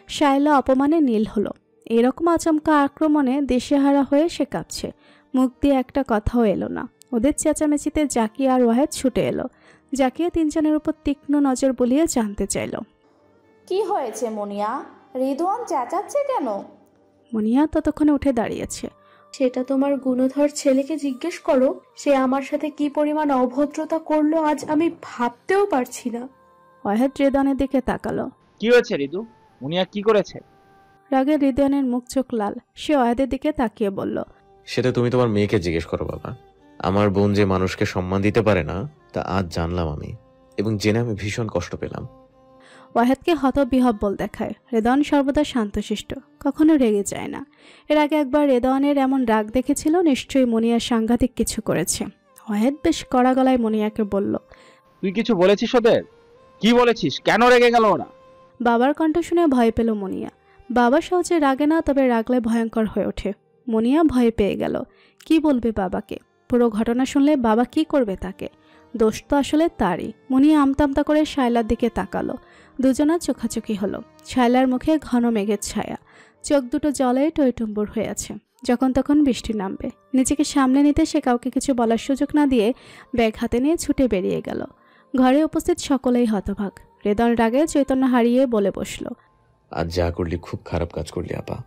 শায়লা অপমানে নীল হলো। এরকম আচমকা আক্রমণে দিশেহারা হয়ে সে কাঁপছে। মুখ দিয়ে একটা কথাও এলো না। ওদের চেঁচামেচিতে জাকিয়া আর ওয়াহেদ ছুটে এলো। জাকিয়া 3 জনের উপর তীক্ষ্ণ নজর বুলিয়ে জানতে চাইল, কি হয়েছে মুনিয়া? রিদওয়ান চেঁচাচ্ছে কেন? মুনিয়া ততক্ষণে উঠে দাঁড়িয়েছে। সেটা তোমার গুণধর ছেলেকে জিজ্ঞেস করো। সে আমার সাথে কি পরিমাণ অভদ্রতা করলো আজ আমি ভাবতেও পারছি না। ওয়াহেদ রেদনের দিকে তাকালো। কি হয়েছে রিদু? মুনিয়া কি করেছে? রাগে রেদনের মুখ চোখ লাল। সে ওয়াহেদের দিকে তাকিয়ে বলল, সেটা তুমি তোমার মেয়েকে জিজ্ঞেস করো বাবা। আমার বোন যে মানুষকে সম্মান দিতে পারে না তা আজ জানলাম আমি, এবং জেনে আমি ভীষণ কষ্ট পেলাম। ওয়াহেদকে হতবিহব্বল দেখায়। রেদন সর্বদা শান্তশিষ্ট, কখনো রেগে যায় না। এর আগে একবার রেদনের এমন রাগ দেখেছিল, নিশ্চয়ই মুনিয়া সাংঘাতিক কিছু করেছে। ওয়াহেদ বেশ কড়া গলায় মুনিয়াকে বলল, তুই কিছু বলেছিস ওদের? কি বলেছিস? কেন রেগে গেল ওরা? বাবার কণ্ঠ শুনে ভয় পেল মুনিয়া। বাবা সহজে রাগে না, তবে রাগলে ভয়ঙ্কর হয়ে ওঠে। মুনিয়া ভয় পেয়ে গেল। কি বলবে বাবাকে? পুরো ঘটনা শুনলে বাবা কি করবে তাকে? দোষ তো আসলে তারই। মুনিয়া আমতামতা করে শায়লার দিকে তাকালো। দুজনা চোখাচোখি হলো। শায়লার মুখে ঘন মেঘের ছায়া, চোখ দুটো জলে টইটুম্বুর হয়ে আছে। যখন তখন বৃষ্টি নামবে। নিজেকে সামলে নিতে সে কাউকে কিছু বলার সুযোগ না দিয়ে ব্যাগ হাতে নিয়ে ছুটে বেরিয়ে গেল। ঘরে উপস্থিত সকলেই হতভাগ। রেদন রাগে চৈতন্য হারিয়ে বলে বসল, আজ যা করলি খুব খারাপ কাজ করলি আপা।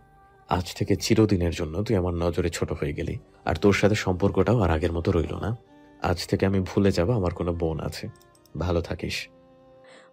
আজ থেকে চিরদিনের জন্য তুই আমার নজরে ছোট হয়ে গেলি, আর তোর সাথে সম্পর্কটাও আর আগের মতো রইল না। আজ থেকে আমি ভুলে যাব আমার কোনো বোন আছে। ভালো থাকিস।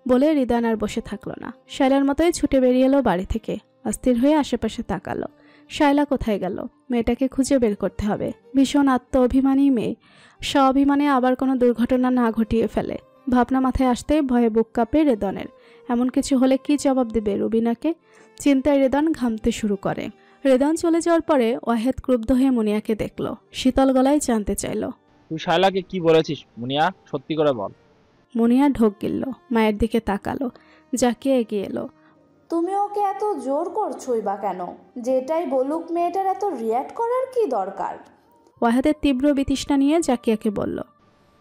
বলে রিদান আর বসে থাকলো না। শায়লার মতোই ছুটে বেরিয়ে এলো বাড়ি থেকে। অস্থির হয়ে আশেপাশে তাকালো। শায়লা কোথায় গেল? মেয়েটাকে খুঁজে বের করতে হবে। ভীষণ আত্ম অভিমানী মেয়ে, স্বাভিমানে আবার কোনো দুর্ঘটনা না ঘটিয়ে ফেলে। ভাবনা মাথায় আসতেই ভয়ে বুক কাঁপে রেদনের। এমন কিছু হলে কি জবাব দেবে রুবিনাকে? চিন্তায় রেদন ঘামতে শুরু করে। রেদন চলে যাওয়ার পরে ওয়াহেদ ক্রুব্ধ হয়ে মুনিয়াকে দেখল। শীতল গলায় জানতে চাইল, তুই শায়লাকে কি বলেছিস মুনিয়া? সত্যি করে বল। মুনিয়া ঢোক গিলল, মায়ের দিকে তাকালো। জাকিয়া এগিয়ে এলো। তুমি ওকে এত জোর করছোই বা কেন? যেটাই বলুক মেয়েটার এত রিয়্যাক্ট করার কি দরকার? ওয়াহেদের তীব্র বিতৃষ্ণা নিয়ে জাকিয়াকে বলল,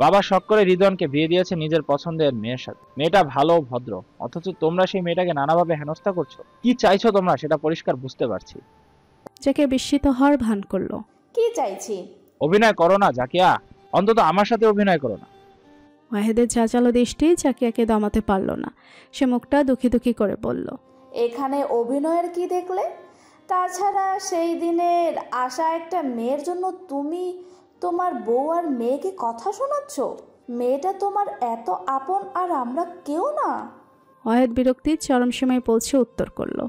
বাবা শখ করে রিদওয়ানকে বিয়ে দিয়েছে নিজের পছন্দের মেয়ের সাথে। মেয়েটা ভালো ভদ্র, অথচ তোমরা সেই মেয়েটাকে নানাভাবে হেনস্থা করছো। কি চাইছো তোমরা সেটা পরিষ্কার বুঝতে পারছি। জাকিয়া বিস্মিত হওয়ার ভান করলো। কি চাইছি? অভিনয় করো না জাকিয়া, অন্তত আমার সাথে অভিনয় করো না। ওয়াহেদের চাচালো দৃষ্টি জাকিয়াকে দমাতে পারল না। সে মুখটা দুঃখী দুঃখী করে বলল, এখানে অভিনয়ের কি দেখলে? তাছাড়া সেই দিনের আশা একটা মেয়ের জন্য তুমি তোমার বউ আর মেয়েকে কথা শোনাচ্ছ? মেয়েটা তোমার এত আপন আর আমরা কেউ না। ওয়াহেদ বিরক্তির চরম সীমায় পৌঁছে উত্তর করলো,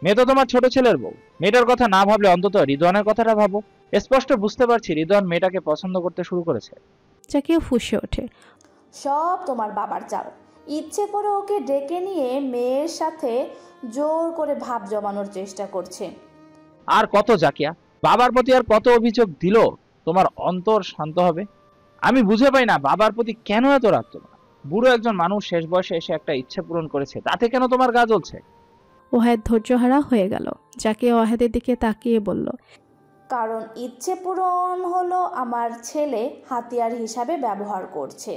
মেয়ে তো তোমার ছোট ছেলের বউ। মেয়েটার কথা না ভাবলে অন্তত রিদওয়ানের কথাটা ভাবো। স্পষ্ট বুঝতে পারছি রিদওয়ান মেয়েটাকে পছন্দ করতে শুরু করেছে। জাকিয়া ফুঁসে ওঠে, সব তোমার বাবার চাল। ইচ্ছে করে ওকে ডেকে নিয়ে মেয়ের সাথে জোর করে ভাব জমানোর চেষ্টা করছে। আর কত জাকিয়া, বাবার প্রতি আর কত অভিযোগ দিল তোমার অন্তর শান্ত হবে? আমি বুঝে পাই না বাবার প্রতি কেন এত রাগ তোমার। বুড়ো একজন মানুষ শেষ বয়সে এসে একটা ইচ্ছে পূরণ করেছে, তাতে কেন তোমার গা জ্বলছে? ওয়াহেদ ধৈর্যহারা হয়ে গেল। জাকিয়া ওয়াহেদের দিকে তাকিয়ে বলল, কারণ ইচ্ছে পূরণ হলো আমার ছেলে হাতিয়ার হিসাবে ব্যবহার করছে।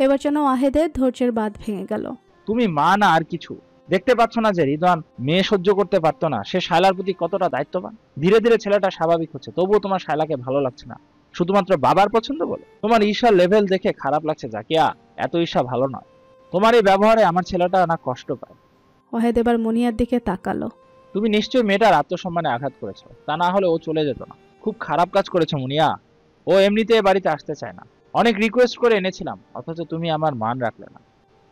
এবার যেন ওয়াহেদের ধৈর্যের বাঁধ ভেঙে গেল। তুমি মা না আর কিছু? দেখতে পাচ্ছ না যে রিদওয়ান মেয়ে সহ্য করতে পারতো না, সে শায়লার প্রতি কতটা দায়িত্ববান। ধীরে ধীরে ছেলেটা স্বাভাবিক হচ্ছে, তবুও তোমার শায়লাকে ভালো লাগছে না, শুধুমাত্র বাবার পছন্দ বলে। তোমার ঈর্ষার লেভেল দেখে খারাপ লাগছে জাকিয়া, এত ঈর্ষা ভালো নয়। তোমার এই ব্যবহারে আমার ছেলেটা না কষ্ট পায়। ওয়াহেদ এবার মুনিয়ার দিকে তাকালো। তুমি নিশ্চয়ই মেয়েটার আত্মসম্মানে আঘাত করেছো, তা না হলে ও চলে যেত না। খুব খারাপ কাজ করেছো মুনিয়া। ও এমনিতে এ বাড়িতে আসতে চায় না। অনেক রিকোয়েস্ট করে এনেছিলাম, অথচ তুমি আমার মান রাখলে না।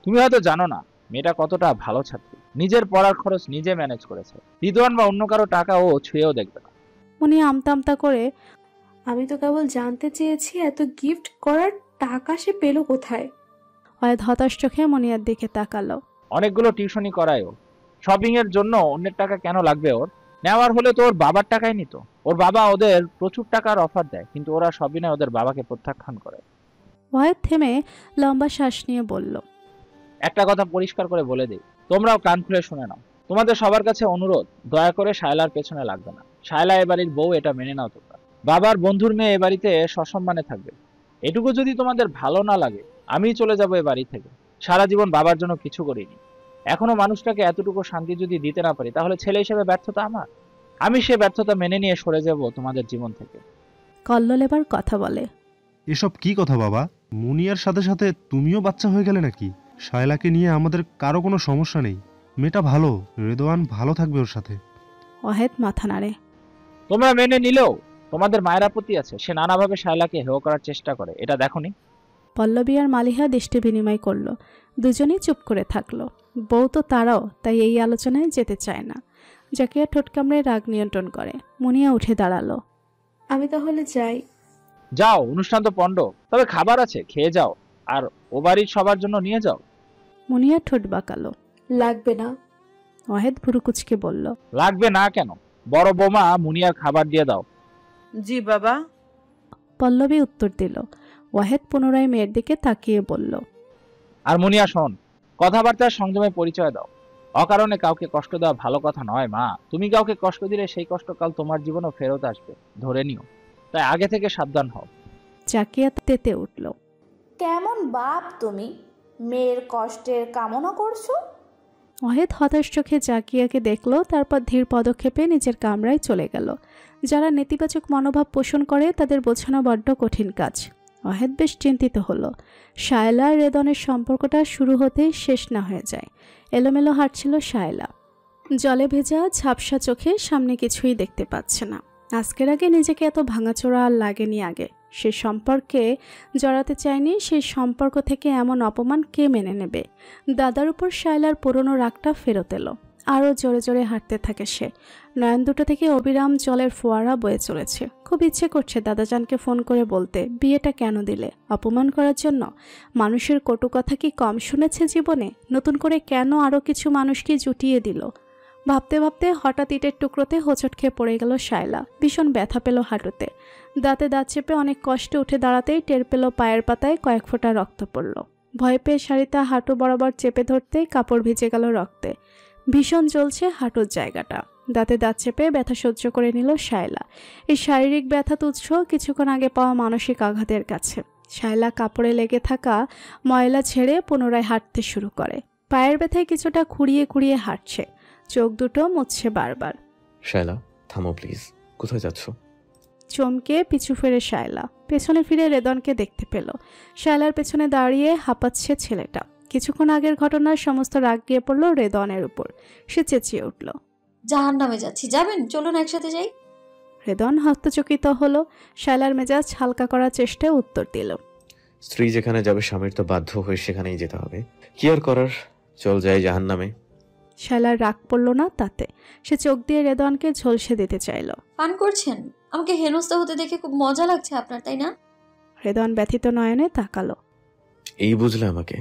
তুমি হয়তো জানো না মেয়েটা কতটা ভালো ছাত্রী, নিজের পড়ার খরচ নিজে ম্যানেজ করেছে। রিদওয়ান বা অন্য কারো টাকা ও ছুঁয়েও দেখবে না। মুনিয়া আমতা আমতা করে, আমি তো কেবল জানতে চেয়েছি এত গিফট করার টাকা সে পেল কোথায়। ওয়াহেদ হতাশ চোখে মুনিয়ার দিকে তাকালো। অনেকগুলো টিউশনি করায় ও। শপিং এর জন্য অন্যের টাকা কেন লাগবে ওর? নেওয়ার হলে তো ওর বাবার টাকাই নিত। ওর বাবা ওদের প্রচুর টাকার অফার দেয়, কিন্তু ওরা সবই না ওদের বাবাকে প্রত্যাখ্যান করে। ওয়াহেদ থেমে লম্বা শ্বাস নিয়ে বলল, একটা কথা পরিষ্কার করে বলে দিই, তোমরাও কান খুলে শুনে নাও। তোমাদের সবার কাছে অনুরোধ, দয়া করে শায়লার পেছনে লাগবে না। শায়লা এ বাড়ির বউ, এটা মেনে নাও তোমরা। বাবার বন্ধুর মেয়ে এ বাড়িতে সসম্মানে থাকবে। এটুকু যদি তোমাদের ভালো না লাগে, আমিই চলে যাবো এ বাড়ি থেকে। সারা জীবন বাবার জন্য কিছু করিনি, এখনো মানুষটাকে এতটুকু শান্তি যদি দিতে না পারি, তাহলে ছেলে হিসেবে ব্যর্থতা আমার। আমি সে ব্যর্থতা মেনে নিয়ে সরে যাব তোমাদের জীবন থেকে। কল্লোল এবার কথা বলে, এসব কি কথা বাবা? মুনিয়ার সাথে সাথে তুমিও বাচ্চা হয়ে গেলে নাকি? শায়লাকে নিয়ে আমাদের কারো কোনো সমস্যা নেই। মেয়েটা ভালো, রেদওয়ান ভালো থাকবে ওর সাথে। ওয়াহেদ মাথা নাড়ে। তোমরা মেনে নিলেও তোমাদের মায়ের আপত্তি আছে। সে নানাভাবে শায়লাকে হেয় করার চেষ্টা করে, এটা দেখোনি? পল্লবী আর মালিহা দৃষ্টি বিনিময় করলো। দুজনেই চুপ করে থাকলো। বউ তো তারাও, তাই এই আলোচনায় যেতে চায় না। জাকিয়া ঠোঁট কামড়ে রাগ নিয়ন্ত্রণ করে। মুনিয়া উঠে দাঁড়ালো। আমি তাহলে যাই। যাও, অনুষ্ঠান তো পণ্ড, তবে খাবার আছে, খেয়ে যাও। আর ও বাড়ির সবার জন্য নিয়ে যাও। মুনিয়া ঠোঁট বাঁকালো। লাগবে না। ওয়াহেদ ভুরুকুচকে বলল, লাগবে না কেন? বড় বোমা মুনিয়ার খাবার দিয়ে দাও। জি বাবা। পল্লবী উত্তর দিল। ওয়াহেদ পুনরায় মেয়ের দিকে তাকিয়ে বলল, আর মুনিয়া শোন, কথাবার্তার সংযমে পরিচয় দাও। অকারণে কাউকে কষ্ট দেওয়া ভালো কথা নয় মা। তুমি কাউকে কষ্ট দিলে সেই কষ্ট কাল তোমার জীবনেও ফেরত আসবে, ধরে নিও। তাই আগে থেকে সাবধান হও। জাকিয়া তেতে উঠল। কেমন বাপ তুমি, মেয়ের কষ্টের কামনা করছো? ওয়াহেদ হতাশ চোখে জাকিয়াকে দেখল, তারপর ধীর পদক্ষেপে নিজের কামরায় চলে গেল। যারা নেতিবাচক মনোভাব পোষণ করে তাদের বোঝানো বড্ড কঠিন কাজ। ওয়াহেদ বেশ চিন্তিত হলো। শায়লা আর রেদনের সম্পর্কটা শুরু হতেই শেষ না হয়ে যায়। এলোমেলো হাঁটছিল শায়লা, জলে ভেজা ঝাপসা চোখে সামনে কিছুই দেখতে পাচ্ছে না। আজকের আগে নিজেকে এত ভাঙাচোরা আর লাগেনি আগে। সে সম্পর্কে জড়াতে চায়নি, সেই সম্পর্ক থেকে এমন অপমান কে মেনে নেবে? দাদার উপর শায়লার পুরনো রাগটা ফেরত এলো। আরও জোরে জোরে হাঁটতে থাকে সে। নয়ন দুটো থেকে অবিরাম জলের ফোয়ারা বয়ে চলেছে। খুব ইচ্ছে করছে দাদাজানকে ফোন করে বলতে, বিয়েটা কেন দিলে? অপমান করার জন্য? মানুষের কটু কথা কি কম শুনেছে জীবনে? নতুন করে কেন আরও কিছু মানুষকে জুটিয়ে দিল? ভাবতে ভাবতে হঠাৎ ইটের টুকরোতে হোঁচট খেয়ে পড়ে গেল শায়লা। ভীষণ ব্যথা পেল হাঁটুতে। দাঁতে দাঁত চেপে অনেক কষ্টে উঠে দাঁড়াতেই টের পেল পায়ের পাতায় কয়েক ফোঁটা রক্ত পড়ল। ভয় পেয়ে শাড়িটা হাঁটু বরাবর চেপে ধরতেই কাপড় ভিজে গেল রক্তে। ভীষণ জ্বলছে হাঁটুর জায়গাটা। দাঁতে দাঁত চেপে ব্যথা সহ্য করে নিল শায়লা। এই শারীরিক ব্যথা তুচ্ছ কিছুক্ষণ আগে পাওয়া মানসিক আঘাতের কাছে। শায়লা কাপড়ে লেগে থাকা ময়লা ছেড়ে পুনরায় হাঁটতে শুরু করে। পায়ের ব্যথায় কিছুটা খুঁড়িয়ে খুঁড়িয়ে হাঁটছে, চোখ দুটো মুছছে বারবার। শায়লা থামো প্লিজ, কোথায় যাচ্ছ? চমকে পিছু ফিরে শায়লা পেছনে ফিরে রেদনকে দেখতে পেল। শায়লার পেছনে দাঁড়িয়ে হাঁপাচ্ছে ছেলেটা। কিছুক্ষণ আগের ঘটনার সমস্ত রাগ গিয়ে পড়ল রেদনের উপর। সে চেঁচিয়ে উঠল, জাহান্নামে যাচ্ছি, যাবেন? চলুন একসাথে যাই। রেদন হস্তচকিত হলো। শায়লার মেজাজ হালকা করার চেষ্টায় উত্তর দিল, স্ত্রী যেখানে যাবে স্বামীর তো বাধ্য হয়ে সেখানেই যেতে হবে, কি আর করার, চল যাই জাহান্নামে। শায়লার রাগ পড়ল না তাতে। সে চোখ দিয়ে রেদনকে ঝলসে দিতে চাইল। পান করছেন? আমাকে হেনস্থা হতে দেখে খুব মজা লাগছে আপনার, তাই না? রেদন ব্যথিত নয়নে তাকালো। এই বুঝলে আমাকে?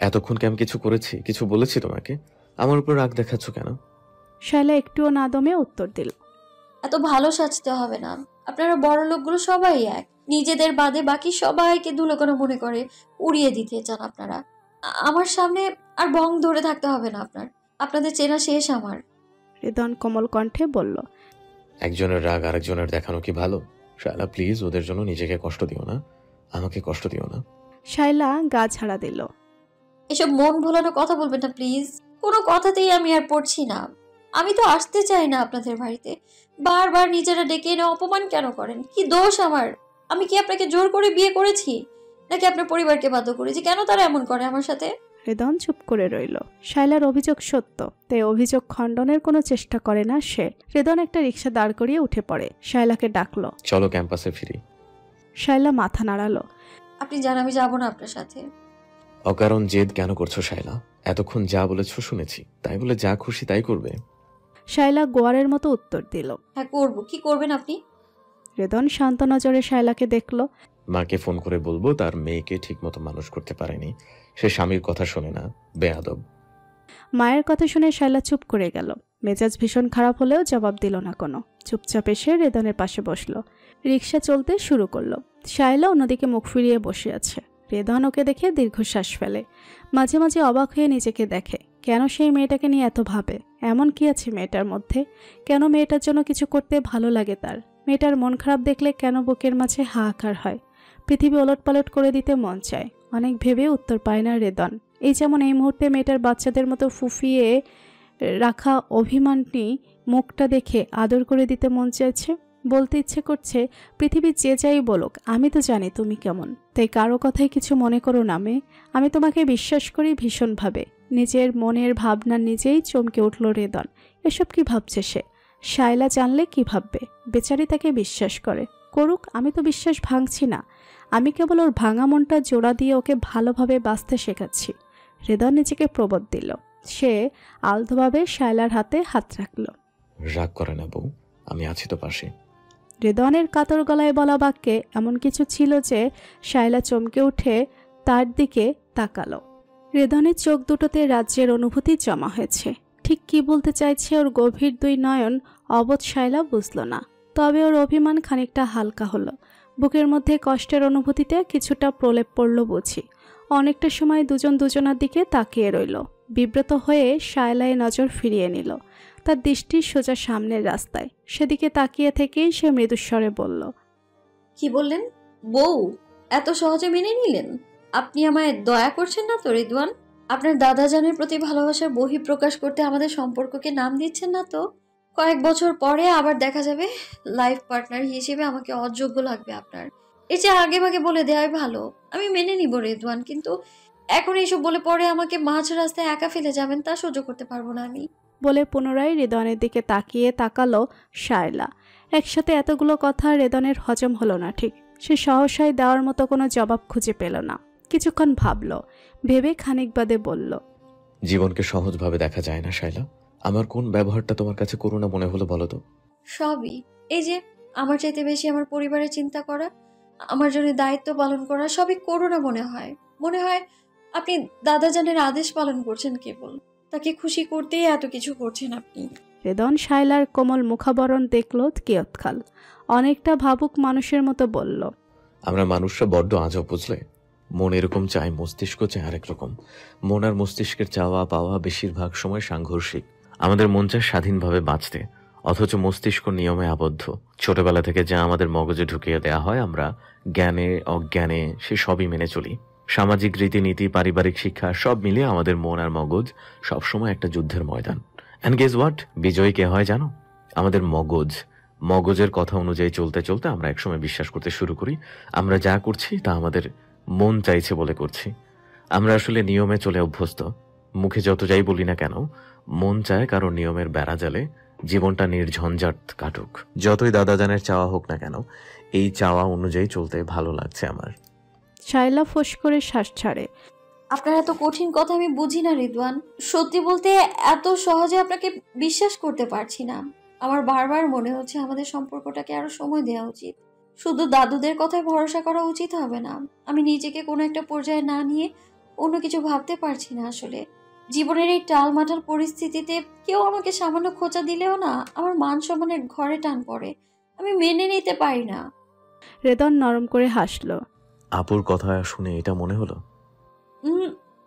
এতক্ষণ কি আমি কিছু করেছি, কিছু বলেছি তোমাকে? আমার উপর রাগ দেখাচ্ছ কেন? শায়লা একটুও না দমে উত্তর দিল, এত ভালো সাজতে হবে না। আপনারা বড় লোকগুলো সবাই এক, নিজেদের বাদে বাকি সবাইকে ধুলোকণা মনে করে উড়িয়ে দিতে চান আপনারা। আমার সামনে আর ভং ধরে থাকতে হবে না আপনার, আপনাদের চেনা শেষ আমার। রেদন কোমল কণ্ঠে বলল, একজনের রাগ আরেকজনের দেখানো কি ভালো? শায়লা প্লিজ ওদের জন্য নিজেকে কষ্ট দিও না, আমাকে কষ্ট দিও না। শায়লা গা ঝাড়া দিল। এসব মন ভোলানো কথা বলবেন না প্লিজ। কোনো কথাতেই আমি আর পড়ছি না। আমি তো আসতে চাই না আপনাদের বাড়িতে। বারবার নিজেরা ডেকে এনে অপমান কেন করেন? কি দোষ আমার? আমি কি আপনাকে জোর করে বিয়ে করেছি, নাকি আপনার পরিবারকে বাধ্য করেছি? কেন তারা এমন করে আমার সাথে? রেদন চুপ করে রইল। শায়লার অভিযোগ সত্য, তাই অভিযোগ খণ্ডনের কোনো চেষ্টা করে না সে। রেদন একটা রিক্সা দাঁড় করিয়ে উঠে পড়ে। শায়লাকে ডাকলো, চলো ক্যাম্পাসে ফিরি। শায়লা মাথা নাড়ালো। আপনি জান আমি যাবো না আপনার সাথে। অকারণ জেদ কেন করছো শায়লা? এতক্ষণ যা বলেছো শুনেছি, তাই বলে যা খুশি তাই করবে? শায়লা গোয়ারের মতো উত্তর দিল, হ্যাঁ করবো। কি করবেন আপনি? রেদন শান্ত নজরে শায়লাকে দেখল। মাকে ফোন করে বলবো তার মেয়েকে ঠিকমতো মানুষ করতে পারেনি, সে স্বামীর কথা শোনে না, বেয়াদব। মায়ের কথা শুনে শায়লা চুপ করে গেল। মেজাজ ভীষণ খারাপ হলেও জবাব দিল না কোনো। চুপচাপ এসে রেদনের পাশে বসলো। রিক্সা চলতে শুরু করলো। শায়লা অন্যদিকে মুখ ফিরিয়ে বসে আছে। রেদন ওকে দেখে দীর্ঘশ্বাস ফেলে। মাঝে মাঝে অবাক হয়ে নিজেকে দেখে, কেন সেই মেয়েটাকে নিয়ে এত ভাবে? এমন কি আছে মেয়েটার মধ্যে? কেন মেয়েটার জন্য কিছু করতে ভালো লাগে তার? মেয়েটার মন খারাপ দেখলে কেন বুকের মাঝে হাহাকার হয়? পৃথিবী ওলটপালট করে দিতে মন চায়। অনেক ভেবে উত্তর পায় না রেদন। এই যেমন এই মুহূর্তে মেয়েটার বাচ্চাদের মতো ফুফিয়ে রাখা অভিমানী মুখটা দেখে আদর করে দিতে মন চাইছে। বলতে ইচ্ছে করছে, পৃথিবী যে যাই বলুক, আমি তো জানি তুমি কেমন, তাই কারো কথাই কিছু মনে করো না মেয়ে। আমি তোমাকে বিশ্বাস করি ভীষণভাবে। নিজের মনের ভাবনা নিজেই চমকে উঠল রেদন। এসব কি ভাবছে সে? শায়লা জানলে কি ভাববে? বেচারি তাকে বিশ্বাস করে, করুক, আমি তো বিশ্বাস ভাঙছি না। আমি কেবল ওর ভাঙা মনটা জোড়া দিয়ে ওকে ভালোভাবে বাঁচতে শেখাচ্ছি। রেদন নিজেকে প্রবোধ দিল। সে আলতোভাবে শায়লার হাতে হাত রাখল। রাগ করে না বউ, আমি আছি তো পাশে। রেদনের কাতর গলায় বলা বাক্যে এমন কিছু ছিল যে শায়লা চমকে উঠে তার দিকে তাকালো। রেদনের চোখ দুটোতে রাজ্যের অনুভূতি জমা হয়েছে। ঠিক কি বলতে চাইছে ওর গভীর দুই নয়ন অবোধ শায়লা বুঝল না। তবে ওর অভিমান খানিকটা হালকা হলো। বুকের মধ্যে কষ্টের অনুভূতিতে কিছুটা প্রলেপ পড়ল বুঝি। অনেকটা সময় দুজন দুজনার দিকে তাকিয়ে রইল। বিব্রত হয়ে শায়লায় নজর ফিরিয়ে নিল। তার দৃষ্টি সোজা সামনের রাস্তায়। সেদিকে তাকিয়ে থেকেই সে মৃদুস্বরে বলল, কি বললেন? বউ? এত সহজে মেনে নিলেন? আপনি আমায় দয়া করছেন না তো রিদওয়ান? আপনার দাদাজানের প্রতি ভালোবাসার বহিঃপ্রকাশ করতে আমাদের সম্পর্ককে নাম দিচ্ছেন না তো? কয়েক বছর পরে আবার দেখা যাবে লাইফ পার্টনার হিসেবে আমাকে অযোগ্য লাগবে আপনার। এর চেয়ে আগে ভাগে বলে দেওয়াই ভালো। আমি মেনে নিব রিদওয়ান, কিন্তু এখন এইসব বলে পরে আমাকে মাঝ রাস্তায় একা ফেলে যাবেন, তা সহ্য করতে পারবো না আমি। বলে পুনরায় রেদনের দিকে তাকিয়ে তাকালো শায়লা। একসাথে এতগুলো কথা রেদনের হজম হলো না ঠিক। সে সহসায় দেওয়ার মতো কোনো জবাব খুঁজে পেল না। কিছুক্ষণ ভাবল, ভেবে খানিক বাদে বলল, জীবনকে সহজভাবে দেখা যায় না শায়লা। আমার কোন ব্যবহারটা তোমার কাছে করুণা মনে হলো বলো তো? সবই। এই যে আমার চাইতে বেশি আমার পরিবারের চিন্তা করা, আমার জন্য দায়িত্ব পালন করা, সবই করুণা মনে হয়। মনে হয় আপনি দাদাজানের আদেশ পালন করছেন কেবল। তাকে খুশি করতেই এত কিছু করছেন আপনি। রেদন শায়লার কোমল মুখাবরণ দেখল কিয়ৎকাল। অনেকটা ভাবুক মানুষের মতো বলল, আমরা মানুষরা বড্ড আজব বুঝলে। মন এরকম চায়, মস্তিষ্ক চায় আরেক রকম। মন আর মস্তিষ্কের চাওয়া পাওয়া বেশিরভাগ সময় সাংঘর্ষিক। আমাদের মন চায় স্বাধীনভাবে বাঁচতে, অথচ মস্তিষ্ক নিয়মে আবদ্ধ। ছোটবেলা থেকে যা আমাদের মগজে ঢুকিয়ে দেয়া হয়, আমরা জ্ঞানে অজ্ঞানে সে সবই মেনে চলি। সামাজিক রীতিনীতি, পারিবারিক শিক্ষা সব মিলিয়ে আমাদের মন আর মগজ সবসময় একটা যুদ্ধের ময়দান। অ্যান্ড গেস হোয়াট, বিজয়ী কে হয় জানো? আমাদের মগজ। মগজের কথা অনুযায়ী চলতে চলতে আমরা একসময় বিশ্বাস করতে শুরু করি আমরা যা করছি তা আমাদের মন চাইছে বলে করছি। আমরা আসলে নিয়মে চলে অভ্যস্ত। মুখে যত যাই বলি না কেন, মন চায় কারণ নিয়মের বেড়াজালে জীবনটা নির্ঝঞ্ঝাট কাটুক। যতই দাদাজানের চাওয়া হোক না কেন, এই চাওয়া অনুযায়ী চলতে ভালো লাগছে আমার। শায়লা ফোঁস করে শ্বাস ছাড়ে। আপনার এত কঠিন কথা আমি বুঝি না রিদওয়ান। সত্যি বলতে এত সহজে আপনাকে বিশ্বাস করতে পারছি না। আমার বারবার মনে হচ্ছে আমাদের সম্পর্কটাকে আরো সময় দেওয়া উচিত। শুধু দাদুদের কথায় ভরসা করা উচিত হবে না। আমি নিজেকে কোনো একটা পর্যায়ে না নিয়ে অন্য কিছু ভাবতে পারছি না আসলে। জীবনের এই টালমাটাল পরিস্থিতিতে কেউ আমাকে সামান্য খোঁচা দিলেও না আমার মান সম্মানের ঘরে টান পড়ে। আমি মেনে নিতে পারি না। রেদন নরম করে হাসল। আপুর কথা শুনে এটা মনে হলো?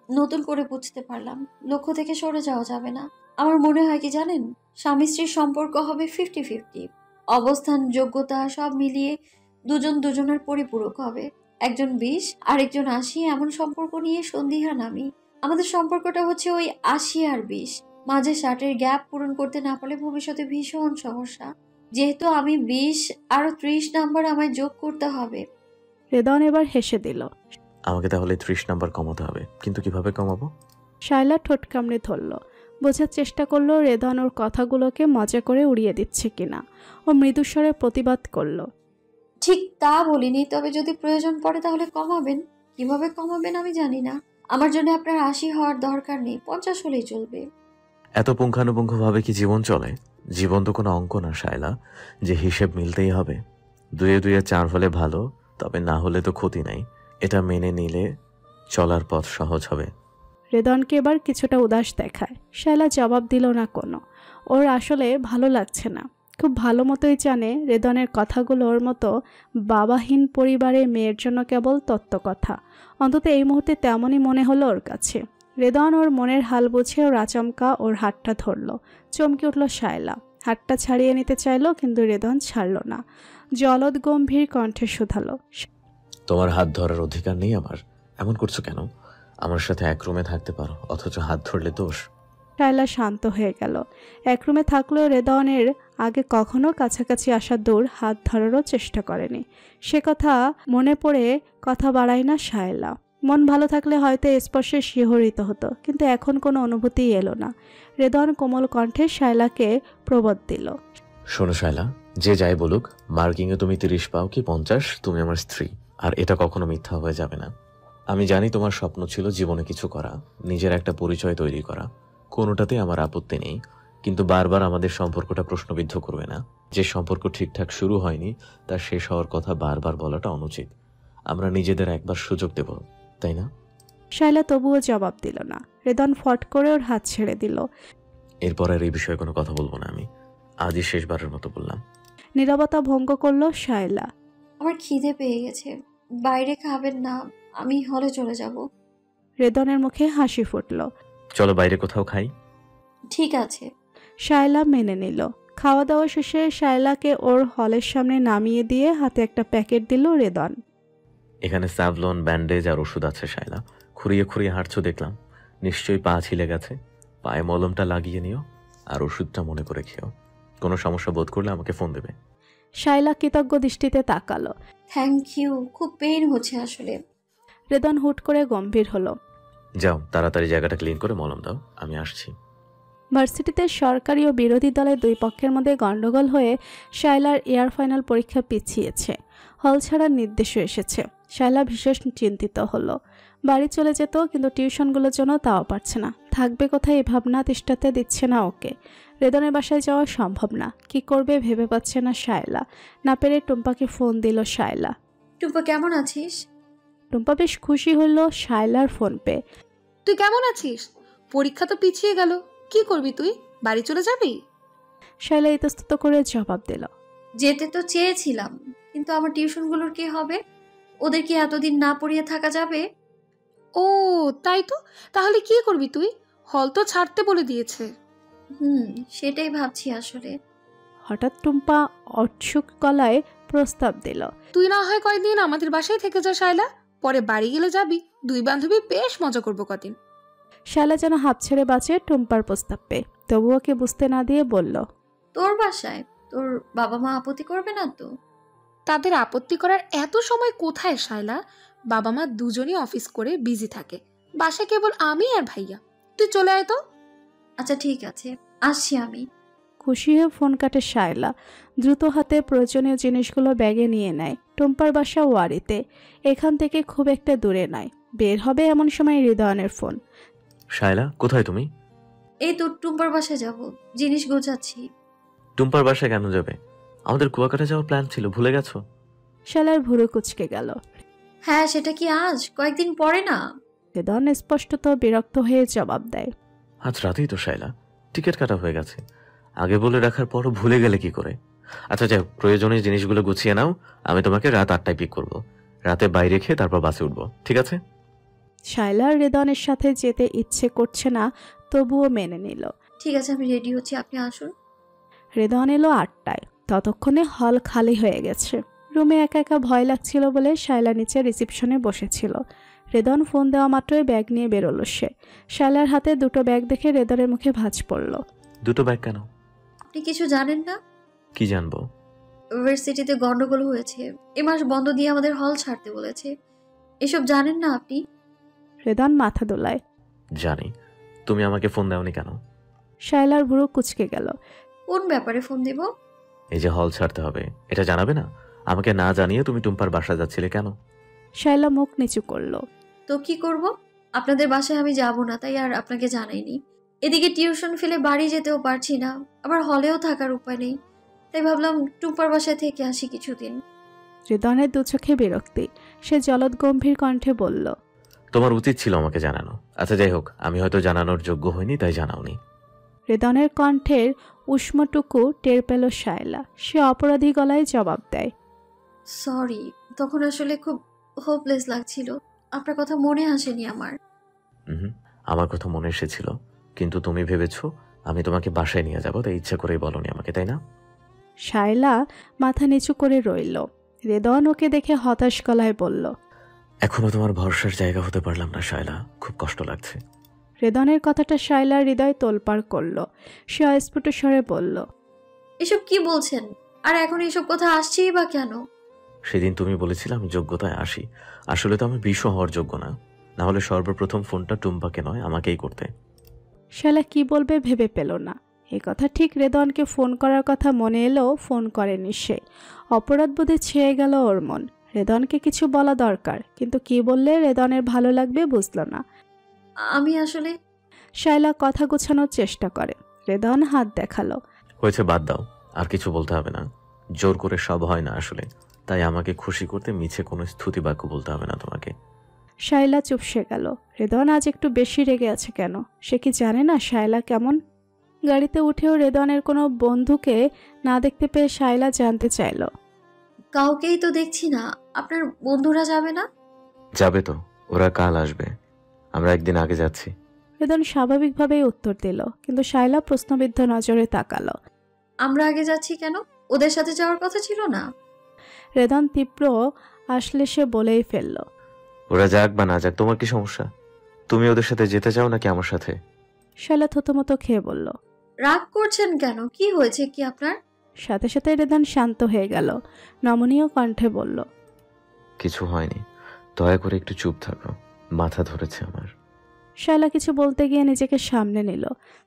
নতুন করে বুঝতে পারলাম লক্ষ্য থেকে সরে যাওয়া যাবে না। আমার মনে হয় কি জানেন, স্বামী স্ত্রীর সম্পর্ক হবে 50-50। অবস্থান, যোগ্যতা সব মিলিয়ে দুজন দুজনের পরিপূরক হবে। একজন 20 আরেকজন 80, এমন সম্পর্ক নিয়ে সন্দিহান আমি। আমাদের সম্পর্কটা হচ্ছে ওই 80 আর 20, মাঝে 60-এর গ্যাপ পূরণ করতে না পারলে ভবিষ্যতে ভীষণ সমস্যা। যেহেতু আমি 20, আরো 30 নাম্বার আমায় যোগ করতে হবে। রেদন এবার হেসে দিল। আমাকে তাহলে 30 নাম্বার কমাতে হবে, কিন্তু কিভাবে কমাবো? শায়লা ঠোঁট কামড়ে ধরল। বোঝার চেষ্টা করলো রেদন ওর কথাগুলোকে মজা করে উড়িয়ে দিচ্ছে কিনা। ও মৃদুস্বরে প্রতিবাদ করলো। ঠিক তা বলিনি, তবে যদি প্রয়োজন পড়ে তাহলে কমাবেন। কিভাবে কমাবেন আমি জানি না। আমার জন্য আপনার 80 হওয়ার দরকার নেই, 50 হলেই চলবে। এত পুঙ্খানুপুঙ্খ ভাবে কি জীবন চলে? জীবন তো কোনো অঙ্ক না শায়লা, যে হিসেব মিলতেই হবে। 2-2 4 হলে ভালো, তবে না হলে তো ক্ষতি নাই। এটা মেনে নিলে চলার পথ সহজ হবে। রেদনকে এবার কিছুটা উদাস দেখায়। শায়লা জবাব দিল না কোনো। ওর আসলে ভালো লাগছে না। খুব ভালো মতোই জানে রেদনের কথাগুলো ওর মতো বাবাহীন পরিবারের মেয়ের জন্য কেবল তত্ত্বকথা। অন্তত এই মুহূর্তে তেমনই মনে হলো ওর কাছে। রেদন ওর মনের হাল বুঝে ওর আচমকা ওর হাতটা ধরল। চমকে উঠল শায়লা। হাতটা ছাড়িয়ে নিতে চাইল, কিন্তু রেদন ছাড়ল না। জলদ গম্ভীর কণ্ঠে শুধালো, তোমার হাত ধরার অধিকার নেই আমার? এমন করছো কেন? আমার সাথে এক রুমে থাকতে পারো, অথচ হাত ধরলে দোষ। শায়লা শান্ত হয়ে গেল। এক রুমে থাকলেও রেদনের আগে কখনো কাছাকাছি আসা দূর হাত ধরারও চেষ্টা করেনি। সে কথা মনে পড়ে কথা বাড়ায় না শায়লা। মন ভালো থাকলে হয়তো স্পর্শে শিহরিত হতো, কিন্তু এখন কোনো অনুভূতি এলো না। রেদন কোমল কণ্ঠে শায়লাকে প্রবোধ দিল, শোনো শায়লা, যে যাই বলুক, মার্কিংয়ে তুমি 30 পাও কি 50, তুমি আমার স্ত্রী। আর এটা কখনো মিথ্যা হয়ে যাবে না। আমি জানি তোমার স্বপ্ন ছিল জীবনে কিছু করা, নিজের একটা পরিচয় তৈরি করা। কোনোটাতে আমার আপত্তি নেই, কিন্তু বারবার আমাদের সম্পর্কটা প্রশ্নবিদ্ধ করবে না। যে সম্পর্ক ঠিকঠাক শুরু হয়নি তার শেষ হওয়ার কথা বারবার বলাটা অনুচিত। আমরা নিজেদের একবার সুযোগ দেব, তাই না? শায়লা তবুও জবাব দিল না। রেদন ফট করে ওর হাত ছেড়ে দিল। এরপর আর এই বিষয়ে কোনো কথা বলবো না আমি। আজই শেষবারের মতো বললাম। নীরবতা ভঙ্গ করলো শায়লা। আমার খিদে পেয়ে গেছে, বাইরে খাবেন না? আমি হলে চলে যাব। রেদনের মুখে হাসি ফুটল। চলো বাইরে কোথাও খাই। ঠিক আছে। শায়লা মেনে নিল। খাওয়া দাওয়া শেষে শায়লাকে ওর হলের সামনে নামিয়ে দিয়ে হাতে একটা প্যাকেট দিল রেদন। এখানে স্যাভলন, ব্যান্ডেজ আর ওষুধ আছে শায়লা। খুঁড়িয়ে খুঁড়িয়ে হাঁটছো দেখলাম, নিশ্চয়ই পা ছিলে গেছে। পায়ে মলমটা লাগিয়ে নিও আর ওষুধটা মনে করে খেও। কোনো সমস্যা বোধ করলে আমাকে ফোন দেবে। শায়লা কৃতজ্ঞ দৃষ্টিতে তাকালো। থ্যাংক ইউ, খুব পেইন হচ্ছে আসলে। রেদন হুট করে গম্ভীর হলো। যাও তাড়াতাড়ি জায়গাটা ক্লিন করে মলম দাও, আমি আসছি। ভার্সিটিতে সরকারি ও বিরোধী দলের দুই পক্ষের মধ্যে গন্ডগোল হয়ে শায়লার এয়ার ফাইনাল পরীক্ষা পিছিয়েছে। হল ছাড়ার নির্দেশও এসেছে। শায়লা ভীষণ চিন্তিত হলো। বাড়ি চলে যেত, কিন্তু টিউশনগুলোর জন্য তাও পারছে না। থাকবে কোথায় এই ভাবনা তিষ্ঠতে দিচ্ছে না ওকে। রেদনের বাসায় যাওয়া সম্ভব না। কি করবে ভেবে পাচ্ছে না শায়লা। না পেরে টুম্পাকে ফোন দিল শায়লা। টুম্পা কেমন আছিস? টুম্পা বেশ খুশি হলো শায়লার ফোন পেয়ে। তুই কেমন আছিস? পরীক্ষা তো পিছিয়ে গেল, কি করবি তুই? বাড়ি চলে যাবি? শায়লা ইতস্তত করে জবাব দিল, যেতে তো চেয়েছিলাম, কিন্তু আমার টিউশনগুলোর কি হবে? ওদের কি এতদিন না পড়িয়ে থাকা যাবে? ও তাই তো, তাহলে কি করবি তুই? হল তো ছাড়তে বলে দিয়েছে। সেটাই ভাবছি আসলে। হঠাৎ টুম্পা অচ্ছুক গলায় প্রস্তাব দিল, তুই না হয় কয়েকদিন আমাদের বাসায় থেকে যা শায়লা, পরে বাড়ি গেলে যাবি, দুই বান্ধবী বেশ মজা করবো কদিন। শায়লা যেন হাঁপ ছেড়ে বাঁচে টুম্পার প্রস্তাব পেয়ে, তবুও ওকে বুঝতে না দিয়ে বলল, তোর বাসায়? তোর বাবা মা আপত্তি করবে না তো? তাদের আপত্তি করার এত সময় কোথায় শায়লা? বাবা মা দুজনই অফিস করে বিজি থাকে, বাসায় কেবল আমি আর ভাইয়া। তুই চলে আয় তো। আচ্ছা ঠিক আছে, আসছি আমি। খুশি হয়ে ফোন কাটে শায়লা। দ্রুত হাতে প্রয়োজনীয় জিনিসগুলো ব্যাগে নিয়ে নেয়। টুম্পার বাসা ওয়ারিতে, এখান থেকে খুব একটা দূরে নয়। বের হবে এমন সময় হৃদয়নের ফোন। শায়লা, কোথায় তুমি? এই তো টুম্পার বাসায় যাব, জিনিস গোছাচ্ছি। টুম্পার বাসায় কেন যাবে? আমাদের কুয়াকাটা যাওয়ার প্ল্যান ছিল, ভুলে গেছো? শায়লার ভুরু কুচকে গেল। হ্যাঁ, সেটা কি আজ, কয়েকদিন পরে না? হৃদয় স্পষ্টত বিরক্ত হয়ে জবাব দেয়, আজ রাতেই তো শায়লা, টিকিট কাটা হয়ে গেছে। আগে বলে রাখার পরও ভুলে গেলে কি করে? আচ্ছা যাই হোক, প্রয়োজনীয় জিনিসগুলো গুছিয়ে নাও, আমি তোমাকে রাত 8টায় পিক করবো। রাতে বাইরে খেয়ে তারপর বাসে উঠবো, ঠিক আছে? শায়লার হৃদয়ের সাথে যেতে ইচ্ছে করছে না, তবুও মেনে নিল। ঠিক আছে, আমি রেডি হচ্ছি, আপনি আসুন। হৃদয় এলো 8টায়। ততক্ষণে হল খালি হয়ে গেছে। রুমে একা একা ভয় লাগছিল বলে শায়লা নিচে রিসিপশনে বসেছিল। হৃদয় ফোন দেওয়া মাত্রই ব্যাগ নিয়ে বেরোলো সে। শায়লার হাতে দুটো ব্যাগ দেখে হৃদয়ের মুখে ভাঁজ পড়ল। দুটো ব্যাগ কেন? আপনি কিছু জানেন না? কি জানবো? ইউনিভার্সিটিতে গন্ডগোল হয়েছে, এ মাস বন্ধ দিয়ে আমাদের হল ছাড়তে বলেছে। এসব জানেন না আপনি? হৃদয় মাথা দোলায়। জানি। তুমি আমাকে ফোন দাওনি কেন? শায়লার ভুরু কুচকে গেল। কোন ব্যাপারে ফোন দিব? এই যে হল ছাড়তে হবে, এটা জানাবে না? আমাকে না জানিয়ে তুমি টুম্পার বাসা যাচ্ছিলে কেন? শায়লা মুখ নিচু করল। তো কি করব? আপনাদের বাসায় আমি যাব না, তাই আর আপনাকে জানাইনি। এদিকে টিউশন ফেলে বাড়ি যেতেও পারছি না, আবার হলেও থাকার উপায় নেই, তাই ভাবলাম টুম্পার বাসায় থেকে আসি কিছুদিন। হৃদয়ের দু চোখে বিরক্তি। সে জলদ গম্ভীর কণ্ঠে বলল, তোমার উচিত ছিল আমাকে জানানো। আচ্ছা যাই হোক, আমি হয়তো জানানোর যোগ্য হইনি, তাই জানাওনি। হৃদয়ের কণ্ঠের উষ্মটুকু টের পেল শায়লা। সে অপরাধী গলায় জবাব দেয়, সরি, তখন আসলে খুব হোপলেস লাগছিল, আপনার কথা মনে আসেনি আমার। আমার কথা মনে এসেছিল, কিন্তু তুমি ভেবেছো আমি তোমাকে বাসায় নিয়ে যাবো, তাই ইচ্ছা করেই বলনি আমাকে, তাই না? শায়লা মাথা নিচু করে রইল। হৃদয় ওকে দেখে হতাশ গলায় বলল, এখনো তোমার ভরসার জায়গা হতে পারলাম না শায়লা, খুব কষ্ট লাগছে। হৃদয়ের কথাটা শায়লার হৃদয় তোলপাড় করল। সে অস্ফুট স্বরে বলল, এসব কি বলছেন? আর এখন এসব কথা আসছেই বা কেন? সেদিন তুমি বলেছিলে আমি যোগ্যতায় আসি, আসলে তো আমি বিশ্ব হওয়ার যোগ্য না, না হলে সর্বপ্রথম ফোনটা টুম্পাকে নয় আমাকেই করতে। শায়লা কি বলবে ভেবে পেল না। এ কথা ঠিক হৃদয়কে ফোন করার কথা মনে এলেও ফোন করেনি সে। অপরাধবোধে ছেয়ে গেল ওর মন। হৃদয়কে কিছু বলা দরকার, কিন্তু কি বললে হৃদয়ের ভালো লাগবে বুঝল না। আমি আসলে... শায়লা কথা গোছানোর চেষ্টা করে। হৃদয় হাত দেখালো, হয়েছে, বাদ দাও, আর কিছু বলতে হবে না। জোর করে সব হয় না আসলে, তাই আমাকে খুশি করতে মিছে কোনো স্তুতি বাক্য বলতে হবে না তোমাকে। শায়লা চুপসে গেল। হৃদয় আজ একটু বেশি রেগে আছে কেন? সে কি জানে না শায়লা কেমন? গাড়িতে উঠেও হৃদয়ের কোনো বন্ধুকে না দেখতে পেয়ে শায়লা জানতে চাইল, কাউকেই তো দেখছি না, আপনার বন্ধুরা যাবে না? যাবে তো, ওরা কাল আসবে, আমরা একদিন আগে যাচ্ছি। হৃদয় স্বাভাবিকভাবেই উত্তর দিল, কিন্তু শায়লা প্রশ্নবিদ্ধ নজরে তাকালো। আমরা আগে যাচ্ছি কেন? ওদের সাথে যাওয়ার কথা ছিল না? হৃদয় তীব্র আসলে সে বলেই ফেলল, ওরা যাক বা না যাক তোমার কি সমস্যা? তুমি ওদের সাথে যেতে চাও নাকি আমার সাথে? শায়লা থতমতো খেয়ে বলল, রাগ করছেন কেন? কি হয়েছে কি আপনার? সাথে সাথে হৃদয় শান্ত হয়ে গেল। নমনীয় কণ্ঠে বলল, কিছু হয়নি, দয়া করে একটু চুপ থাকো, মাথা ধরেছে আমার। শায়লা কিছু বলতে গিয়ে নিজেকে সামনে নিল।